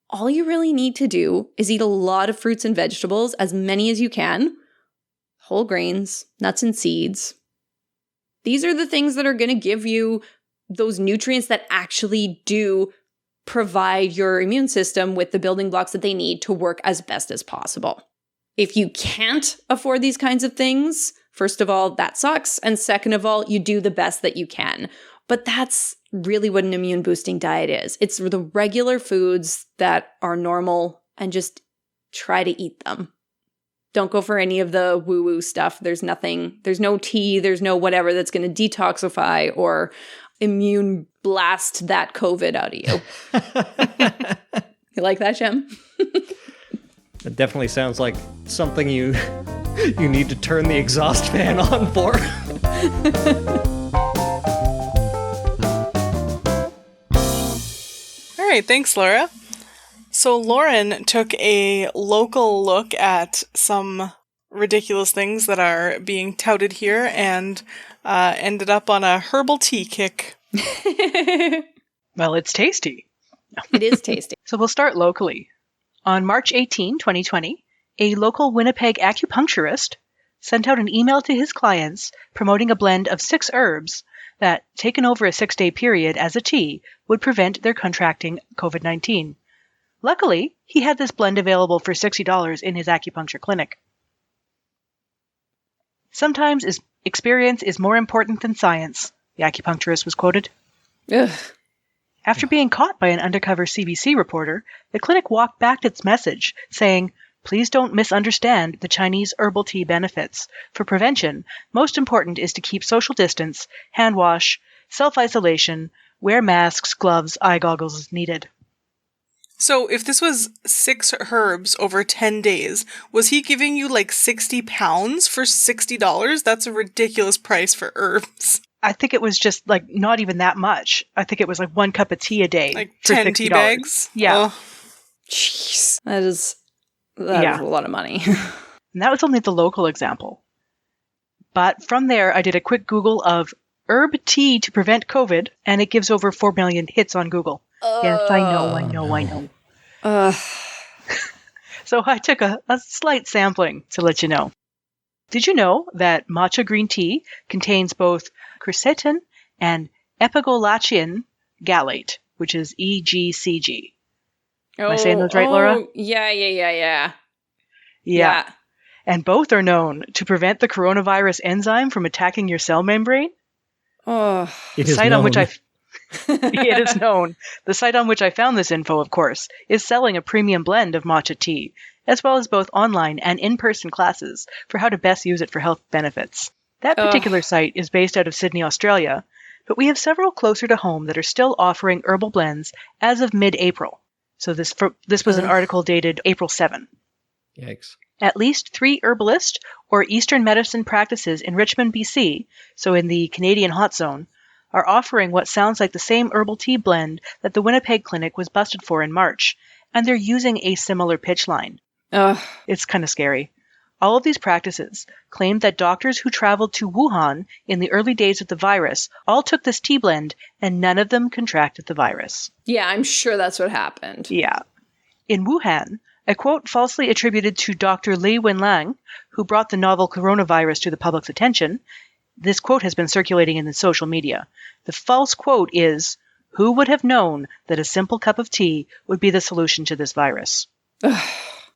All you really need to do is eat a lot of fruits and vegetables, as many as you can, whole grains, nuts and seeds. These are the things that are going to give you those nutrients that actually do provide your immune system with the building blocks that they need to work as best as possible. If you can't afford these kinds of things, first of all, that sucks. And second of all, you do the best that you can. But that's really what an immune boosting diet is. It's the regular foods that are normal and just try to eat them. Don't go for any of the woo-woo stuff. There's no tea, there's no whatever that's going to detoxify or immune blast that COVID out of you. You like that, Shem? It definitely sounds like something you need to turn the exhaust fan on for. All right, thanks, Laura. So Lauren took a local look at some ridiculous things that are being touted here and ended up on a herbal tea kick. Well, it's tasty. It is tasty. So we'll start locally. On March 18, 2020, a local Winnipeg acupuncturist sent out an email to his clients promoting a blend of 6 herbs that, taken over a 6-day period as a tea, would prevent their contracting COVID-19. Luckily, he had this blend available for $60 in his acupuncture clinic. Sometimes experience is more important than science, the acupuncturist was quoted. Ugh. After being caught by an undercover CBC reporter, the clinic walked back its message, saying, "Please don't misunderstand the Chinese herbal tea benefits. For prevention, most important is to keep social distance, hand wash, self-isolation, wear masks, gloves, eye goggles as needed." So if this was 6 herbs over 10 days, was he giving you like 60 pounds for $60? That's a ridiculous price for herbs. I think it was just like not even that much. I think it was like 1 cup of tea a day. Like for 10 $60. tea bags? Yeah. Oh. Jeez. That is a lot of money. And that was only the local example. But from there, I did a quick Google of herb tea to prevent COVID, and it gives over 4 million hits on Google. Yes, I know. So I took a slight sampling to let you know. Did you know that matcha green tea contains both quercetin and epigallocin gallate, which is EGCG? Am I saying those right, Laura? Yeah. Yeah. And both are known to prevent the coronavirus enzyme from attacking your cell membrane. Oh, It is known. It is known. The site on which I found this info, of course, is selling a premium blend of matcha tea, as well as both online and in-person classes for how to best use it for health benefits. That particular site is based out of Sydney, Australia, but we have several closer to home that are still offering herbal blends as of mid-April. So this was an article dated April 7. Yikes. At least 3 herbalist or Eastern medicine practices in Richmond, BC, so in the Canadian hot zone, are offering what sounds like the same herbal tea blend that the Winnipeg clinic was busted for in March, and they're using a similar pitch line. It's kind of scary. All of these practices claimed that doctors who traveled to Wuhan in the early days of the virus all took this tea blend, and none of them contracted the virus. yeah, I'm sure that's what happened. Yeah. In Wuhan, a quote falsely attributed to Dr. Li Wenliang, who brought the novel coronavirus to the public's attention. This quote has been circulating in the social media. The false quote is, "Who would have known that a simple cup of tea would be the solution to this virus?"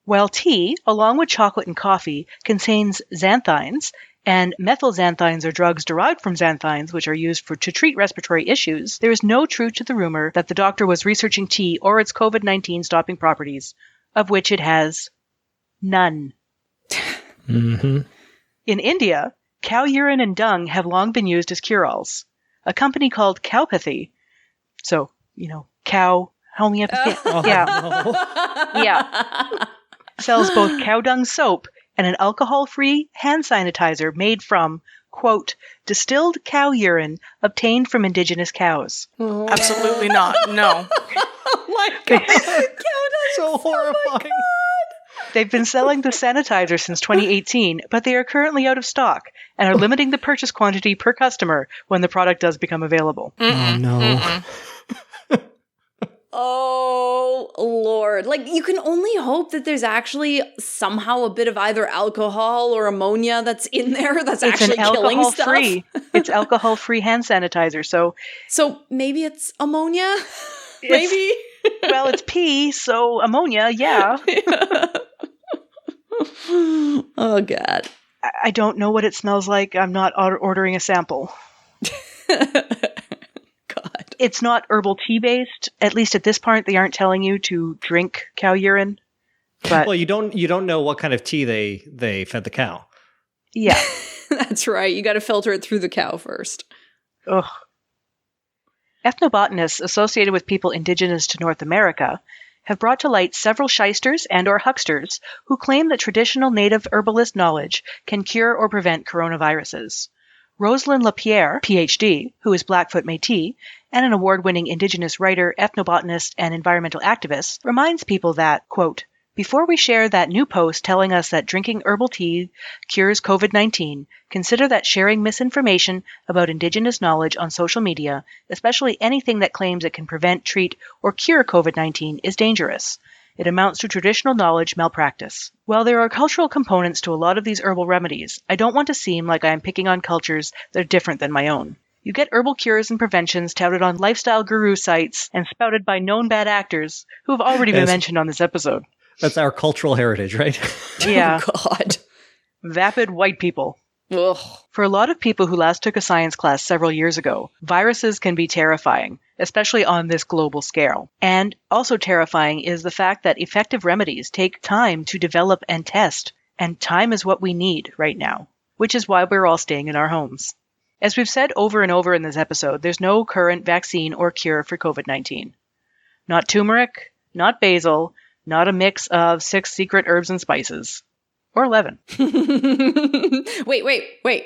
While tea, along with chocolate and coffee, contains xanthines, and methylxanthines are drugs derived from xanthines which are used to treat respiratory issues, there is no truth to the rumor that the doctor was researching tea or its COVID-19 stopping properties, of which it has none. Mm-hmm. In India, cow urine and dung have long been used as cure-alls. A company called Cowpathy, so, cow homeopathy, sells both cow dung soap and an alcohol-free hand sanitizer made from, quote, distilled cow urine obtained from indigenous cows. Absolutely not. No. Oh my God. So horrifying. They've been selling the sanitizer since 2018, but they are currently out of stock and are limiting the purchase quantity per customer when the product does become available. Oh, no. Oh, Lord. Like, you can only hope that there's actually somehow a bit of either alcohol or ammonia that's in there that's actually killing stuff. It's alcohol-free hand sanitizer, so maybe it's ammonia? Maybe? Well, it's pee, so ammonia, yeah. Oh, God. I don't know what it smells like. I'm not ordering a sample. God. It's not herbal tea based. At least at this point, they aren't telling you to drink cow urine. But Well, you don't know what kind of tea they fed the cow. Yeah. That's right. You got to filter it through the cow first. Ugh. Ethnobotanists associated with people indigenous to North America have brought to light several shysters and or hucksters who claim that traditional native herbalist knowledge can cure or prevent coronaviruses. Rosalind Lapierre, PhD, who is Blackfoot Métis, and an award-winning Indigenous writer, ethnobotanist, and environmental activist, reminds people that, quote, before we share that new post telling us that drinking herbal tea cures COVID-19, consider that sharing misinformation about Indigenous knowledge on social media, especially anything that claims it can prevent, treat, or cure COVID-19, is dangerous. It amounts to traditional knowledge malpractice. While there are cultural components to a lot of these herbal remedies, I don't want to seem like I am picking on cultures that are different than my own. You get herbal cures and preventions touted on lifestyle guru sites and spouted by known bad actors who have already been mentioned on this episode. That's our cultural heritage, right? Yeah. Oh, God. Vapid white people. Ugh. For a lot of people who last took a science class several years ago, viruses can be terrifying, especially on this global scale. And also terrifying is the fact that effective remedies take time to develop and test, and time is what we need right now, which is why we're all staying in our homes. As we've said over and over in this episode, there's no current vaccine or cure for COVID-19. Not turmeric, not basil, not a mix of 6 secret herbs and spices. Or 11. Wait.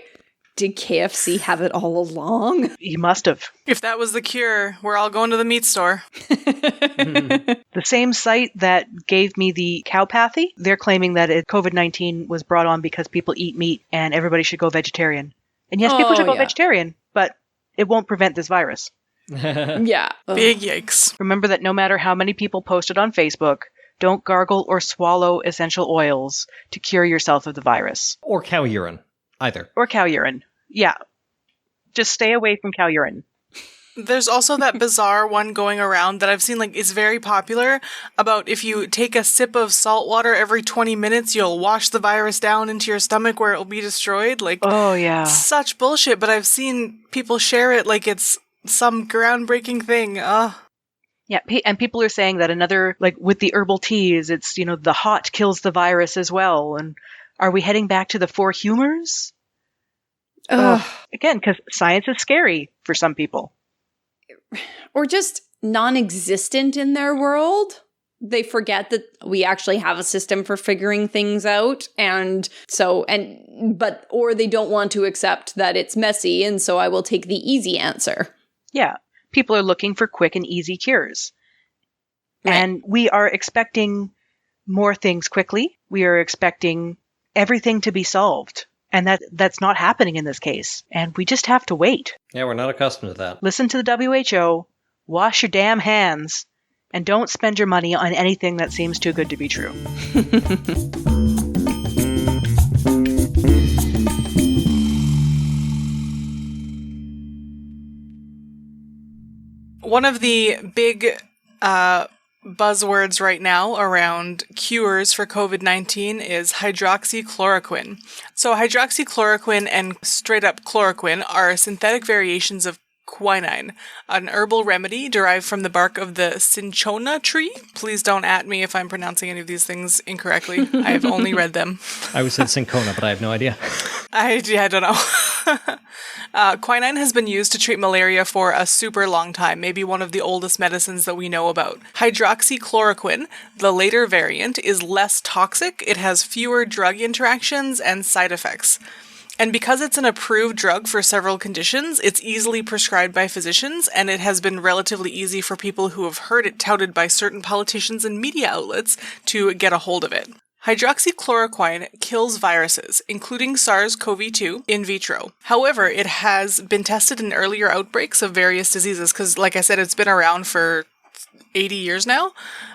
Did KFC have it all along? He must have. If that was the cure, we're all going to the meat store. The same site that gave me the cowpathy, they're claiming that COVID-19 was brought on because people eat meat and everybody should go vegetarian. And yes, people should go vegetarian, but it won't prevent this virus. Yeah. Big yikes. Remember that no matter how many people posted on Facebook, don't gargle or swallow essential oils to cure yourself of the virus. Or cow urine, either. Or cow urine. Yeah. Just stay away from cow urine. There's also that bizarre one going around that I've seen, is very popular, about if you take a sip of salt water every 20 minutes, you'll wash the virus down into your stomach where it will be destroyed. Oh, yeah. Such bullshit, but I've seen people share it like it's some groundbreaking thing. Yeah, and people are saying that another, with the herbal teas, it's, the hot kills the virus as well. And are we heading back to the 4 humors? Again, because science is scary for some people. Or just non-existent in their world. They forget that we actually have a system for figuring things out. Or they don't want to accept that it's messy, and so I will take the easy answer. Yeah. People are looking for quick and easy cures. Right. And we are expecting more things quickly. We are expecting everything to be solved. And that's not happening in this case. And we just have to wait. Yeah, we're not accustomed to that. Listen to the WHO, wash your damn hands, and don't spend your money on anything that seems too good to be true. One of the big buzzwords right now around cures for COVID-19 is hydroxychloroquine. So hydroxychloroquine and straight up chloroquine are synthetic variations of quinine, an herbal remedy derived from the bark of the cinchona tree. Please don't at me if I'm pronouncing any of these things incorrectly. I've only read them. I would say cinchona, but I have no idea. I don't know. Quinine has been used to treat malaria for a super long time, maybe one of the oldest medicines that we know about. Hydroxychloroquine, the later variant, is less toxic, it has fewer drug interactions and side effects. And because it's an approved drug for several conditions, it's easily prescribed by physicians, and it has been relatively easy for people who have heard it touted by certain politicians and media outlets to get a hold of it. Hydroxychloroquine kills viruses, including SARS-CoV-2, in vitro. However, it has been tested in earlier outbreaks of various diseases, because, like I said, it's been around for 80 years now,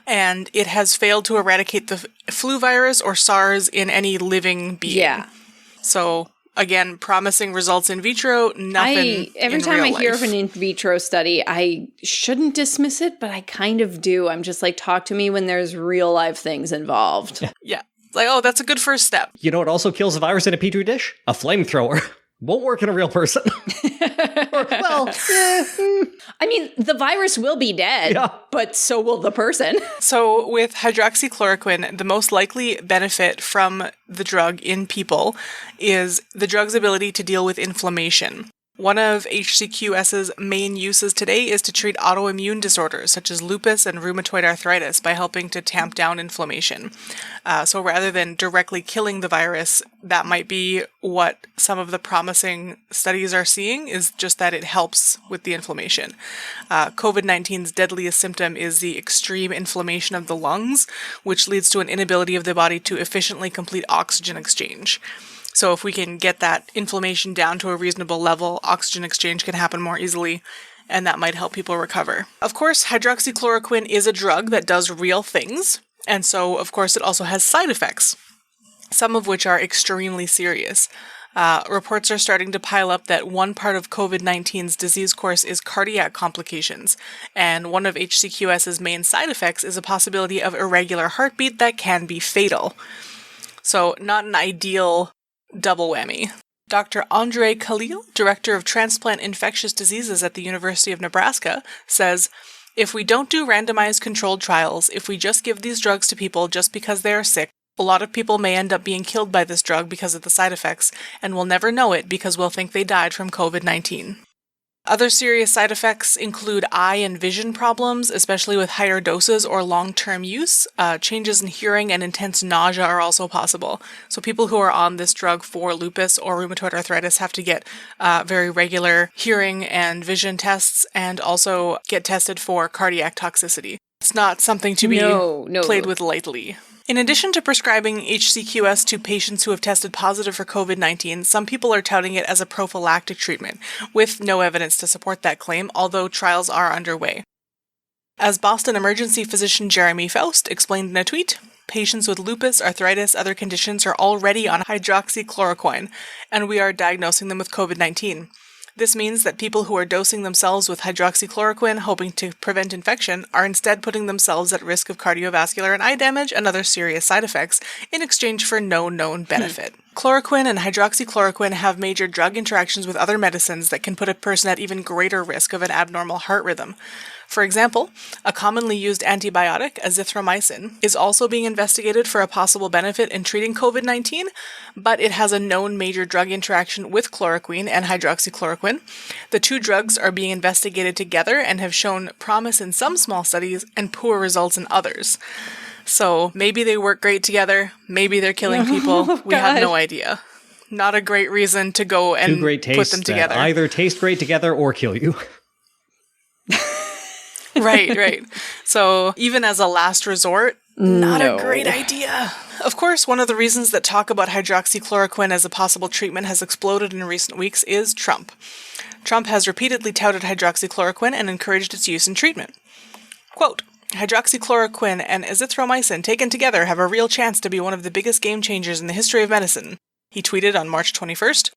and it has failed to eradicate the flu virus or SARS in any living being. Yeah. So, again, promising results in vitro, nothing every in time real I hear life. of an in vitro study, I shouldn't dismiss it, but I kind of do. I'm just like, talk to me when there's real life things involved. Yeah. Like, oh, that's a good first step. You know what also kills a virus in a petri dish? A flamethrower. Won't work in a real person. I mean, the virus will be dead, but so will the person. So with hydroxychloroquine, the most likely benefit from the drug in people is the drug's ability to deal with inflammation. One of HCQS's main uses today is to treat autoimmune disorders such as lupus and rheumatoid arthritis by helping to tamp down inflammation. So rather than directly killing the virus, that might be what some of the promising studies are seeing, is just that it helps with the inflammation. COVID-19's deadliest symptom is the extreme inflammation of the lungs, which leads to an inability of the body to efficiently complete oxygen exchange. So if we can get that inflammation down to a reasonable level, oxygen exchange can happen more easily, and that might help people recover. Of course, hydroxychloroquine is a drug that does real things, and so, of course, it also has side effects, some of which are extremely serious. Reports are starting to pile up that one part of COVID-19's disease course is cardiac complications, and one of HCQS's main side effects is a possibility of irregular heartbeat that can be fatal. So, not an ideal double whammy. Dr. Andre Khalil, Director of Transplant Infectious Diseases at the University of Nebraska, says, "If we don't do randomized controlled trials, if we just give these drugs to people just because they are sick, a lot of people may end up being killed by this drug because of the side effects, and we'll never know it because we'll think they died from COVID-19. Other serious side effects include eye and vision problems, especially with higher doses or long-term use. Changes in hearing and intense nausea are also possible. So people who are on this drug for lupus or rheumatoid arthritis have to get very regular hearing and vision tests, and also get tested for cardiac toxicity. It's not something to be played with lightly. In addition to prescribing HCQS to patients who have tested positive for COVID-19, some people are touting it as a prophylactic treatment, with no evidence to support that claim, although trials are underway. As Boston emergency physician Jeremy Faust explained in a tweet, patients with lupus, arthritis, other conditions are already on hydroxychloroquine, and we are diagnosing them with COVID-19. This means that people who are dosing themselves with hydroxychloroquine, hoping to prevent infection, are instead putting themselves at risk of cardiovascular and eye damage and other serious side effects in exchange for no known benefit. Chloroquine and hydroxychloroquine have major drug interactions with other medicines that can put a person at even greater risk of an abnormal heart rhythm. For example, a commonly used antibiotic, azithromycin, is also being investigated for a possible benefit in treating COVID-19, but it has a known major drug interaction with chloroquine and hydroxychloroquine. The two drugs are being investigated together and have shown promise in some small studies and poor results in others. So maybe they work great together, maybe they're killing people, we have no idea. Not a great reason to go and Two great tastes put them together. that either taste great together or kill you. Right. So even as a last resort, not a great idea. Of course, one of the reasons that talk about hydroxychloroquine as a possible treatment has exploded in recent weeks is Trump. Trump has repeatedly touted hydroxychloroquine and encouraged its use in treatment. Quote, "Hydroxychloroquine and azithromycin taken together have a real chance to be one of the biggest game changers in the history of medicine," he tweeted on March 21st.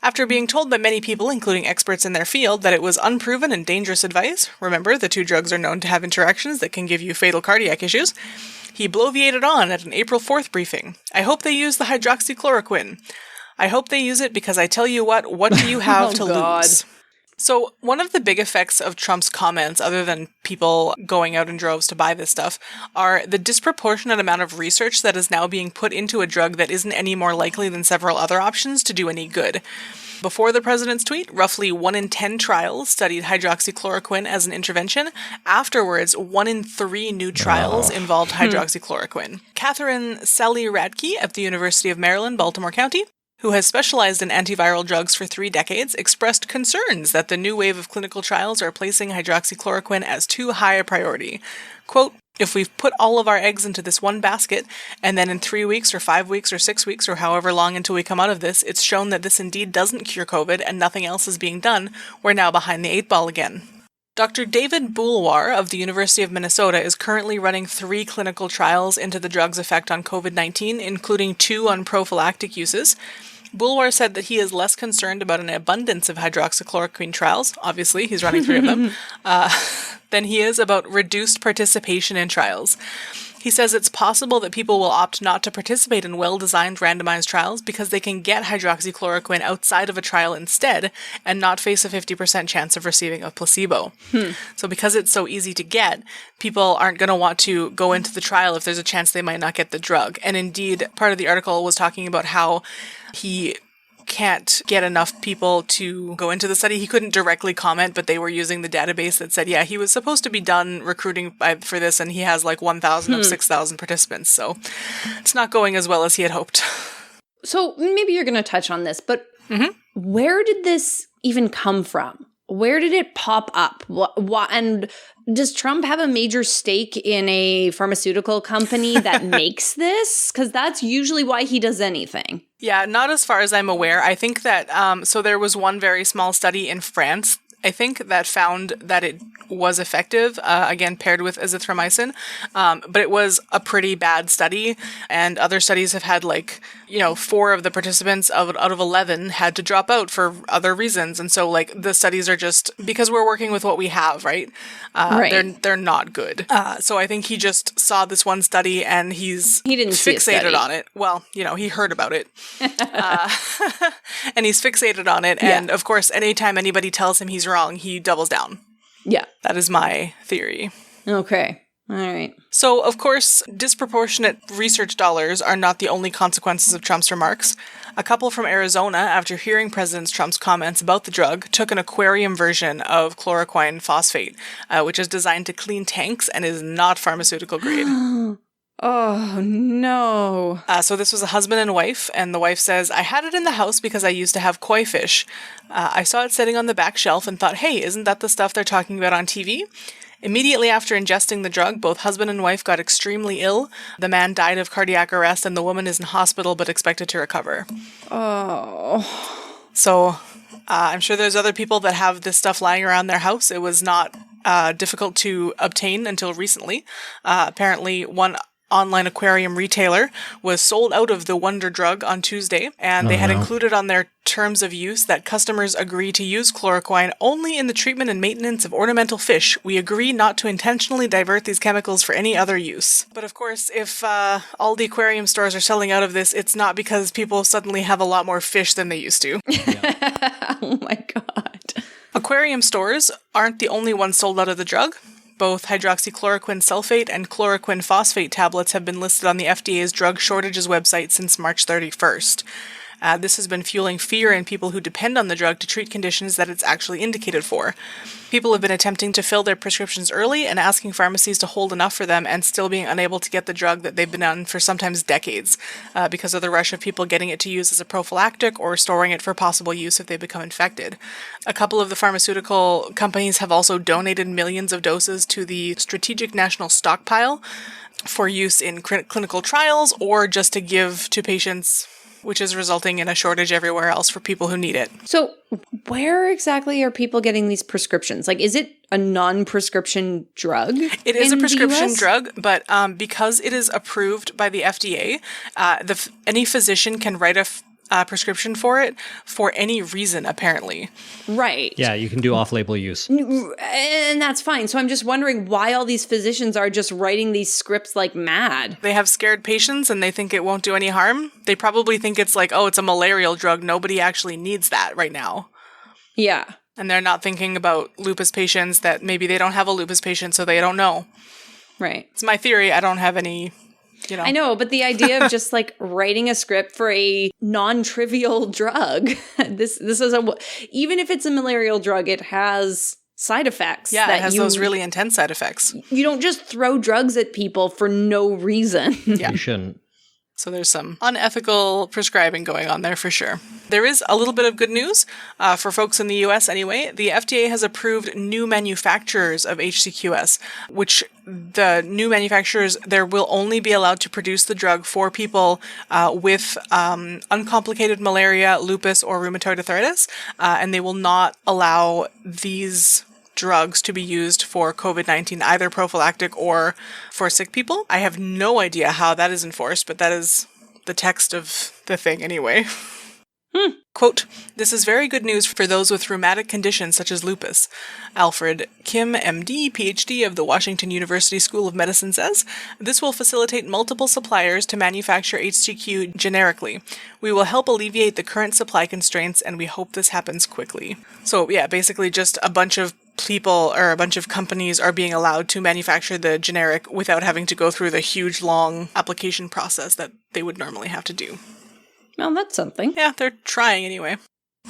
After being told by many people, including experts in their field, that it was unproven and dangerous advice, remember, the two drugs are known to have interactions that can give you fatal cardiac issues, he bloviated on at an April 4th briefing. I hope they use the hydroxychloroquine. I hope they use it because I tell you what do you have to lose? So one of the big effects of Trump's comments, other than people going out in droves to buy this stuff, are the disproportionate amount of research that is now being put into a drug that isn't any more likely than several other options to do any good. Before the president's tweet, roughly 1 in 10 trials studied hydroxychloroquine as an intervention. Afterwards, 1 in 3 new trials involved hydroxychloroquine. Catherine Sally-Radke at the University of Maryland, Baltimore County, who has specialized in antiviral drugs for 3 decades, expressed concerns that the new wave of clinical trials are placing hydroxychloroquine as too high a priority. Quote, if we've put all of our eggs into this one basket, and then in 3 weeks or 5 weeks or 6 weeks or however long until we come out of this, it's shown that this indeed doesn't cure COVID and nothing else is being done, we're now behind the 8 ball again. Dr. David Boulwar of the University of Minnesota is currently running 3 clinical trials into the drug's effect on COVID-19, including 2 on prophylactic uses. Boulwar said that he is less concerned about an abundance of hydroxychloroquine trials, obviously, he's running 3 of them, than he is about reduced participation in trials. He says it's possible that people will opt not to participate in well-designed randomized trials because they can get hydroxychloroquine outside of a trial instead and not face a 50% chance of receiving a placebo. So because it's so easy to get, people aren't going to want to go into the trial if there's a chance they might not get the drug. And indeed, part of the article was talking about how he can't get enough people to go into the study. He couldn't directly comment, but they were using the database that said, yeah, he was supposed to be done recruiting for this, and he has like 1,000 of 6,000 participants. So it's not going as well as he had hoped. So maybe you're going to touch on this, but where did this even come from? Where did it pop up? And does Trump have a major stake in a pharmaceutical company that makes this? Because that's usually why he does anything. Yeah, not as far as I'm aware. I think that, so there was one very small study in France, I think, that found that it was effective, again, paired with azithromycin. But it was a pretty bad study. And other studies have had 4 of the participants out of 11 had to drop out for other reasons. And so the studies are just, because we're working with what we have, right? They're not good. So I think he just saw this one study and he didn't fixated on it. Well, he heard about it. And he's fixated on it. And of course, anytime anybody tells him he's wrong, he doubles down. Yeah. That is my theory. Okay. All right. So, of course, disproportionate research dollars are not the only consequences of Trump's remarks. A couple from Arizona, after hearing President Trump's comments about the drug, took an aquarium version of chloroquine phosphate, which is designed to clean tanks and is not pharmaceutical grade. Oh, no. So this was a husband and wife, and the wife says, I had it in the house because I used to have koi fish. I saw it sitting on the back shelf and thought, hey, isn't that the stuff they're talking about on TV? Immediately after ingesting the drug, both husband and wife got extremely ill. The man died of cardiac arrest, and the woman is in hospital but expected to recover. Oh. So I'm sure there's other people that have this stuff lying around their house. It was not difficult to obtain until recently. Apparently, one online aquarium retailer was sold out of the wonder drug on Tuesday, and they had included on their terms of use that customers agree to use chloroquine only in the treatment and maintenance of ornamental fish. We agree not to intentionally divert these chemicals for any other use. But of course, if all the aquarium stores are selling out of this, it's not because people suddenly have a lot more fish than they used to. Oh my God. Aquarium stores aren't the only ones sold out of the drug. Both hydroxychloroquine sulfate and chloroquine phosphate tablets have been listed on the FDA's drug shortages website since March 31st. This has been fueling fear in people who depend on the drug to treat conditions that it's actually indicated for. People have been attempting to fill their prescriptions early and asking pharmacies to hold enough for them, and still being unable to get the drug that they've been on for sometimes decades because of the rush of people getting it to use as a prophylactic or storing it for possible use if they become infected. A couple of the pharmaceutical companies have also donated millions of doses to the Strategic National Stockpile for use in clinical trials or just to give to patients, which is resulting in a shortage everywhere else for people who need it. So where exactly are people getting these prescriptions? Is it a non-prescription drug? It is a prescription drug, but because it is approved by the FDA, any physician can write prescription for it for any reason, apparently. Right. Yeah, you can do off-label use. And that's fine. So I'm just wondering why all these physicians are just writing these scripts like mad. They have scared patients and they think it won't do any harm. They probably think it's like, oh, it's a malarial drug. Nobody actually needs that right now. Yeah. And they're not thinking about lupus patients that maybe they don't have a lupus patient, so they don't know. Right. It's my theory. I don't have any, I know, but the idea of just like writing a script for a non-trivial drug, this is even if it's a malarial drug, it has side effects. Yeah, it has those really intense side effects. You don't just throw drugs at people for no reason. Yeah. You shouldn't. So there's some unethical prescribing going on there for sure. There is a little bit of good news for folks in the US anyway. The FDA has approved new manufacturers of HCQS, which the new manufacturers, there will only be allowed to produce the drug for people with uncomplicated malaria, lupus, or rheumatoid arthritis, and they will not allow these drugs to be used for COVID-19, either prophylactic or for sick people. I have no idea how that is enforced, but that is the text of the thing anyway. Quote, "This is very good news for those with rheumatic conditions such as lupus." Alfred Kim, MD, PhD of the Washington University School of Medicine says, "This will facilitate multiple suppliers to manufacture HCQ generically. We will help alleviate the current supply constraints and we hope this happens quickly." So yeah, basically just a bunch of people or a bunch of companies are being allowed to manufacture the generic without having to go through the huge long application process that they would normally have to do. Well, that's something. Yeah, they're trying anyway.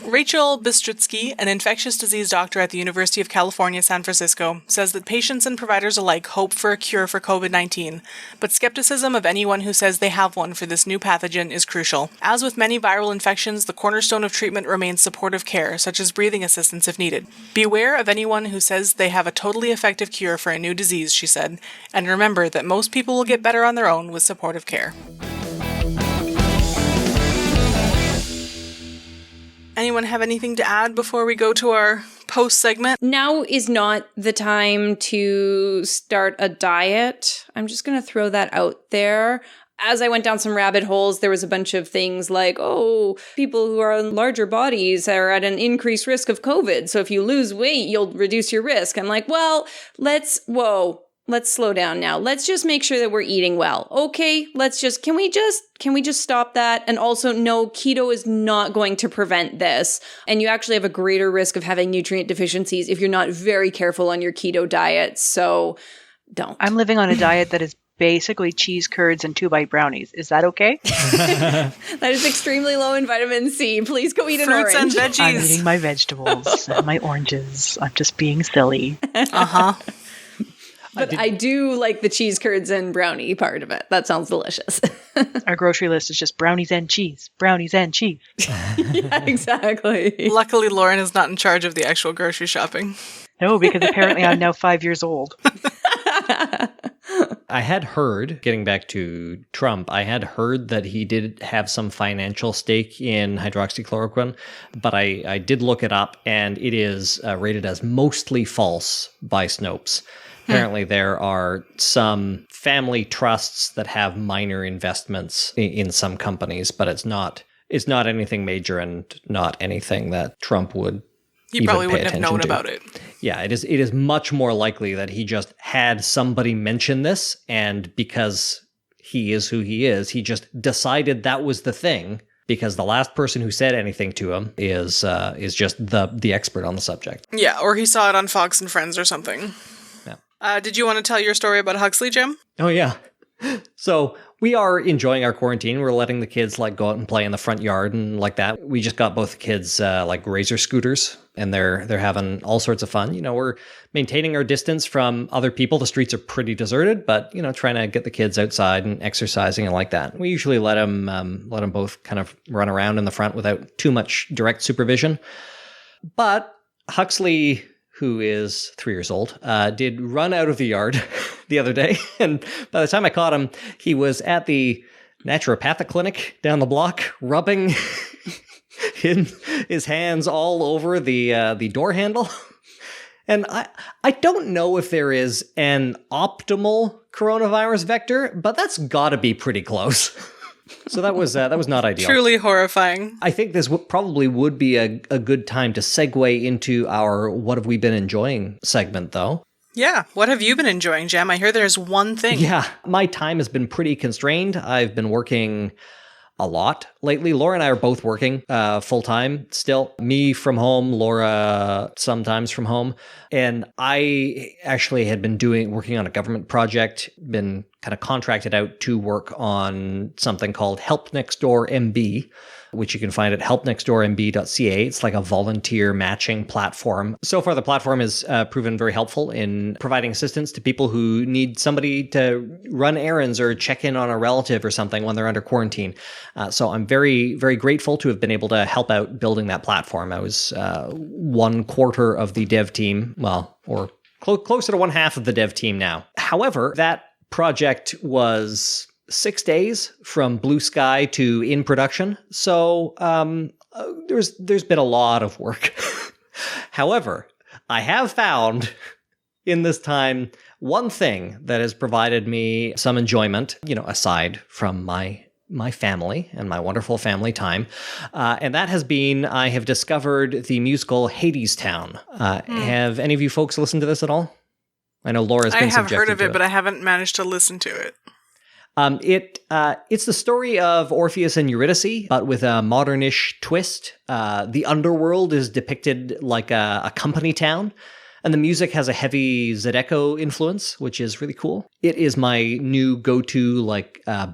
Rachel Bystrzycki, an infectious disease doctor at the University of California, San Francisco, says that patients and providers alike hope for a cure for COVID-19, but skepticism of anyone who says they have one for this new pathogen is crucial. As with many viral infections, the cornerstone of treatment remains supportive care, such as breathing assistance if needed. "Beware of anyone who says they have a totally effective cure for a new disease," she said, "and remember that most people will get better on their own with supportive care." Anyone have anything to add before we go to our post segment? Now is not the time to start a diet. I'm just going to throw that out there. As I went down some rabbit holes, there was a bunch of things like, oh, people who are in larger bodies are at an increased risk of COVID. So if you lose weight, you'll reduce your risk. I'm like, well, let's slow down now. Let's just make sure that we're eating well. Okay, can we just stop that? And also, no, keto is not going to prevent this. And you actually have a greater risk of having nutrient deficiencies if you're not very careful on your keto diet. So don't. I'm living on a diet that is basically cheese curds and 2-bite brownies. Is that okay? That is extremely low in vitamin C. Please go eat an Fruits orange. and veggies. I'm eating my vegetables and my oranges. I'm just being silly. Uh-huh. But I do like the cheese curds and brownie part of it. That sounds delicious. Our grocery list is just brownies and cheese. Brownies and cheese. Yeah, exactly. Luckily, Lauren is not in charge of the actual grocery shopping. No, because apparently I'm now 5 years old. I had heard, getting back to Trump, I had heard that he did have some financial stake in hydroxychloroquine, but I did look it up, and it is rated as mostly false by Snopes. Apparently, there are some family trusts that have minor investments in some companies, but it's not anything major and not anything that Trump would. You probably wouldn't have known about it. Yeah, it is much more likely that he just had somebody mention this, and because he is who he is, he just decided that was the thing, because the last person who said anything to him is just the expert on the subject. Yeah, or he saw it on Fox and Friends or something. Yeah. Did you want to tell your story about Huxley, Jim? Oh, yeah. So we are enjoying our quarantine. We're letting the kids go out and play in the front yard and like that. We just got both the kids razor scooters, and they're having all sorts of fun. We're maintaining our distance from other people. The streets are pretty deserted, but trying to get the kids outside and exercising and like that. We usually let them both kind of run around in the front without too much direct supervision. But Huxley, who is 3 years old, did run out of the yard the other day. And by the time I caught him, he was at the naturopathic clinic down the block, rubbing his hands all over the door handle. And I don't know if there is an optimal coronavirus vector, but that's got to be pretty close. So that was not ideal. Truly horrifying. I think this probably would be a good time to segue into our What Have We Been Enjoying segment, though. Yeah. What have you been enjoying, Jem? I hear there's one thing. Yeah, my time has been pretty constrained. I've been working a lot lately. Laura and I are both working full-time still. Me from home, Laura sometimes from home. And I actually had been working on a government project, been kind of contracted out to work on something called Help Next Door MB, which you can find at helpnextdoormb.ca. It's like a volunteer matching platform. So far, the platform has proven very helpful in providing assistance to people who need somebody to run errands or check in on a relative or something when they're under quarantine. So I'm very, very grateful to have been able to help out building that platform. I was 1/4 of the dev team, or closer to 1/2 of the dev team now. However, that project was 6 days from blue sky to in production. So there's been a lot of work. However, I have found in this time one thing that has provided me some enjoyment, aside from my family and my wonderful family time. And that has been, I have discovered the musical Hadestown. Have any of you folks listened to this at all? I know Laura's been subjected to it. I have heard of it, but I haven't managed to listen to it. It's the story of Orpheus and Eurydice, but with a modernish twist. The underworld is depicted like a company town, and the music has a heavy Zydeco influence, which is really cool. It is my new go-to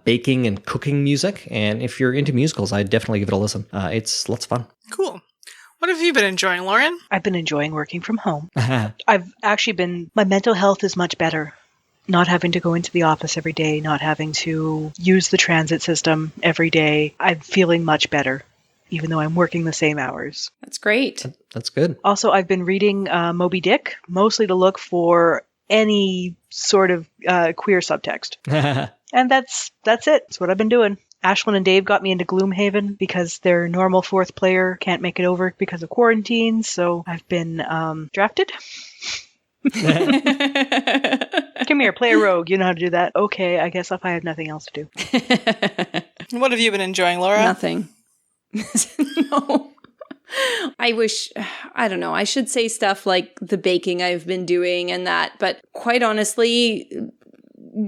baking and cooking music, and if you're into musicals, I'd definitely give it a listen. It's lots of fun. Cool. What have you been enjoying, Lauren? I've been enjoying working from home. I've actually my mental health is much better. Not having to go into the office every day, not having to use the transit system every day. I'm feeling much better, even though I'm working the same hours. That's great. That's good. Also, I've been reading Moby Dick, mostly to look for any sort of queer subtext. And that's it. That's what I've been doing. Ashlyn and Dave got me into Gloomhaven because their normal 4th player can't make it over because of quarantine, so I've been drafted. Come here, play a rogue. You know how to do that. Okay, I guess if I have nothing else to do. What have you been enjoying, Laura? Nothing. No. I don't know, I should say stuff like the baking I've been doing and that, but quite honestly,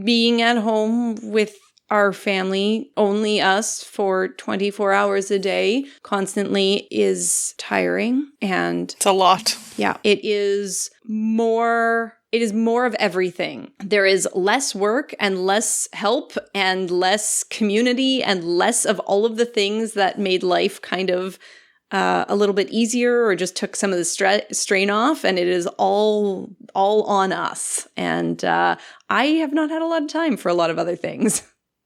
being at home with our family, only us for 24 hours a day, constantly is tiring. And it's a lot. Yeah, it is more of everything. There is less work and less help and less community and less of all of the things that made life kind of a little bit easier or just took some of the strain off. And it is all on us. And I have not had a lot of time for a lot of other things.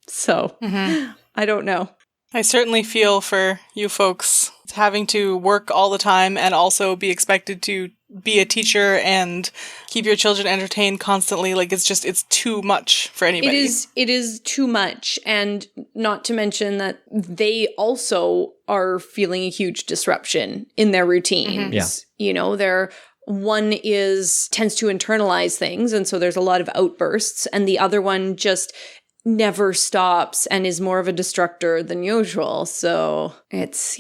So, I don't know. I certainly feel for you folks having to work all the time and also be expected to be a teacher and keep your children entertained constantly. Like, it's too much for anybody. It is too much. And not to mention that they also are feeling a huge disruption in their routines. Yeah. One tends to internalize things. And so there's a lot of outbursts. And the other one just never stops and is more of a destructor than usual. So it's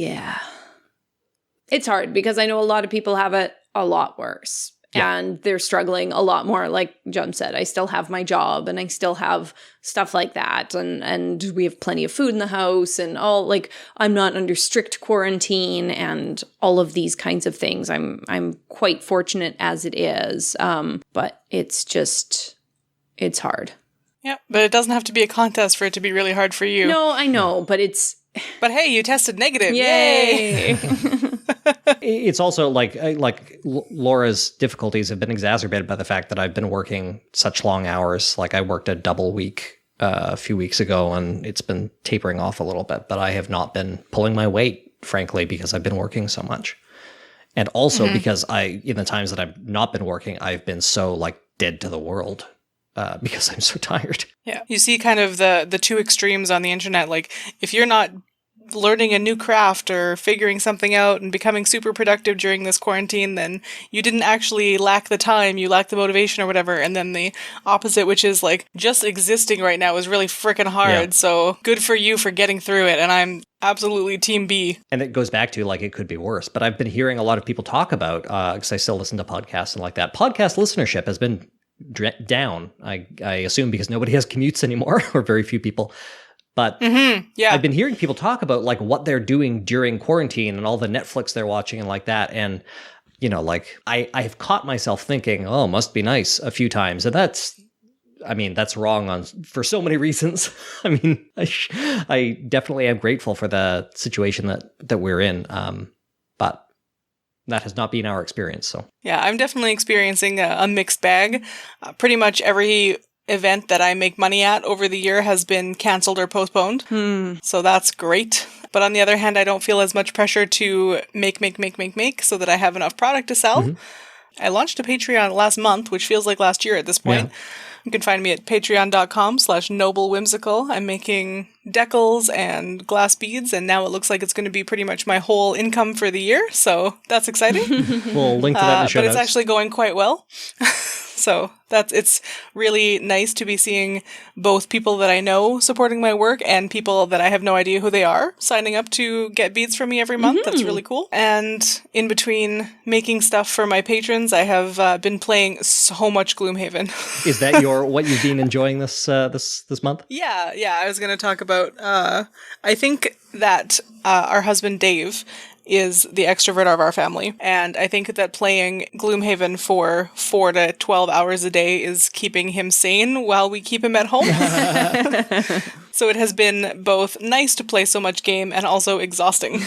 hard because I know a lot of people have it a lot worse and they're struggling a lot more. Like Jem said, I still have my job and I still have stuff like that. And we have plenty of food in the house and I'm not under strict quarantine and all of these kinds of things. I'm quite fortunate as it is. But it's hard. Yeah, but it doesn't have to be a contest for it to be really hard for you. No, I know, but it's... But hey, you tested negative. Yay! It's also like Laura's difficulties have been exacerbated by the fact that I've been working such long hours. Like I worked a double week a few weeks ago and it's been tapering off a little bit, but I have not been pulling my weight, frankly, because I've been working so much. And also because in the times that I've not been working, I've been so dead to the world. Because I'm so tired. Yeah. You see kind of the two extremes on the internet. Like if you're not learning a new craft or figuring something out and becoming super productive during this quarantine, then you didn't actually lack the time, you lacked the motivation or whatever. And then the opposite, which is like just existing right now is really freaking hard. Yeah. So good for you for getting through it. And I'm absolutely team B. And it goes back to like it could be worse. But I've been hearing a lot of people talk about, because I still listen to podcasts and like that. Podcast listenership has been down, I assume because nobody has commutes anymore or very few people. But Yeah. I've been hearing people talk about like what they're doing during quarantine and all the Netflix they're watching and like that. And, you know, like I've caught myself thinking, oh, must be nice a few times. And that's wrong for so many reasons. I mean, I definitely am grateful for the situation that we're in. But that has not been our experience. So Yeah, I'm definitely experiencing a mixed bag. Pretty much every event that I make money at over the year has been canceled or postponed. So that's great. But on the other hand, I don't feel as much pressure to make so that I have enough product to sell. I launched a Patreon last month, which feels like last year at this point. Yeah. You can find me at patreon.com/noblewhimsical. I'm making decals and glass beads, and now it looks like it's going to be pretty much my whole income for the year. So that's exciting. we'll link to that in the show But it's notes. actually going quite well. So it's really nice to be seeing both people that I know supporting my work and people that I have no idea who they are signing up to get beads from me every month. That's really cool. And in between making stuff for my patrons, I have been playing so much Gloomhaven. Is that what you've been enjoying this month? Yeah. I was going to talk about, I think that our husband Dave is the extrovert of our family. And I think that playing Gloomhaven for 4 to 12 hours a day is keeping him sane while we keep him at home. So it has been both nice to play so much game and also exhausting.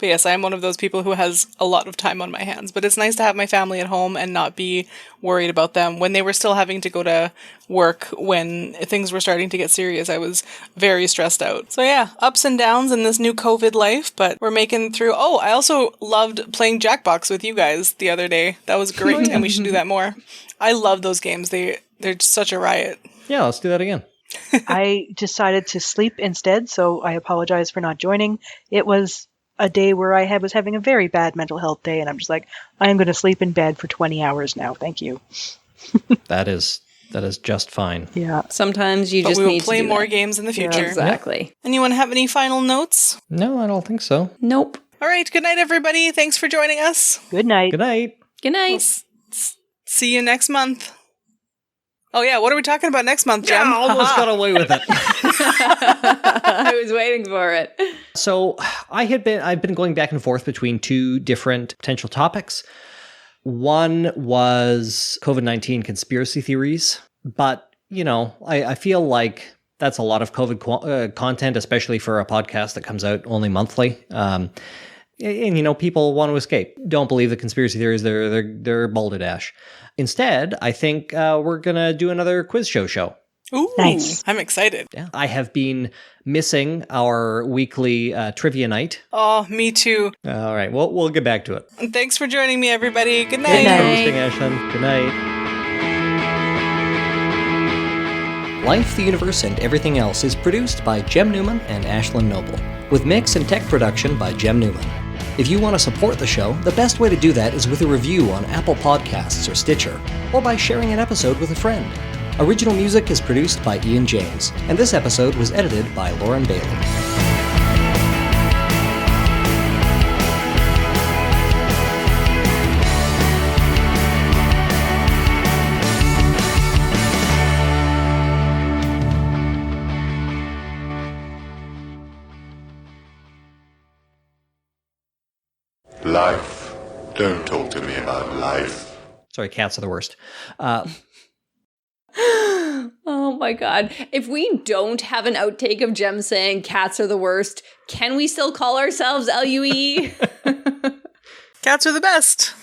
But yes, I am one of those people who has a lot of time on my hands. But it's nice to have my family at home and not be worried about them. When they were still having to go to work, when things were starting to get serious, I was very stressed out. So yeah, ups and downs in this new COVID life, but we're making through. Oh, I also loved playing Jackbox with you guys the other day. That was great, and we should do that more. I love those games. They're such a riot. Yeah, let's do that again. I decided to sleep instead, so I apologize for not joining. It was a day where I was having a very bad mental health day, and I'm just like, I am going to sleep in bed for 20 hours now. Thank you. That is just fine. Yeah. Sometimes you But just we will need play to do more that. games in the future. Exactly. Anyone have any final notes? No, I don't think so. Nope. All right, good night, everybody. Thanks for joining us. Good night. Good night. Good We'll night. see you next month. Oh yeah, what are we talking about next month, Jem? Yeah, almost got away with it. I was waiting for it. So I've been going back and forth between two different potential topics. One was COVID-19 conspiracy theories, but you know, I feel like that's a lot of COVID content, especially for a podcast that comes out only monthly. And you know, people want to escape. Don't believe the conspiracy theories. They're balderdash. Instead, I think we're gonna do another quiz show. Ooh, Nice. I'm excited. Yeah, I have been missing our weekly trivia night. Oh, me too. All right, we'll get back to it. And thanks for joining me, everybody. Good night. Good night. Hosting, Ashlyn. Good night. Life, the Universe, and Everything Else is produced by Jem Newman and Ashlyn Noble, with mix and tech production by Jem Newman. If you want to support the show, the best way to do that is with a review on Apple Podcasts or Stitcher, or by sharing an episode with a friend. Original music is produced by Ian James, and this episode was edited by Lauren Bailey. Life. Don't talk to me about life. Sorry, cats are the worst. Oh my god. If we don't have an outtake of Jem saying cats are the worst, can we still call ourselves LUEE? Cats are the best.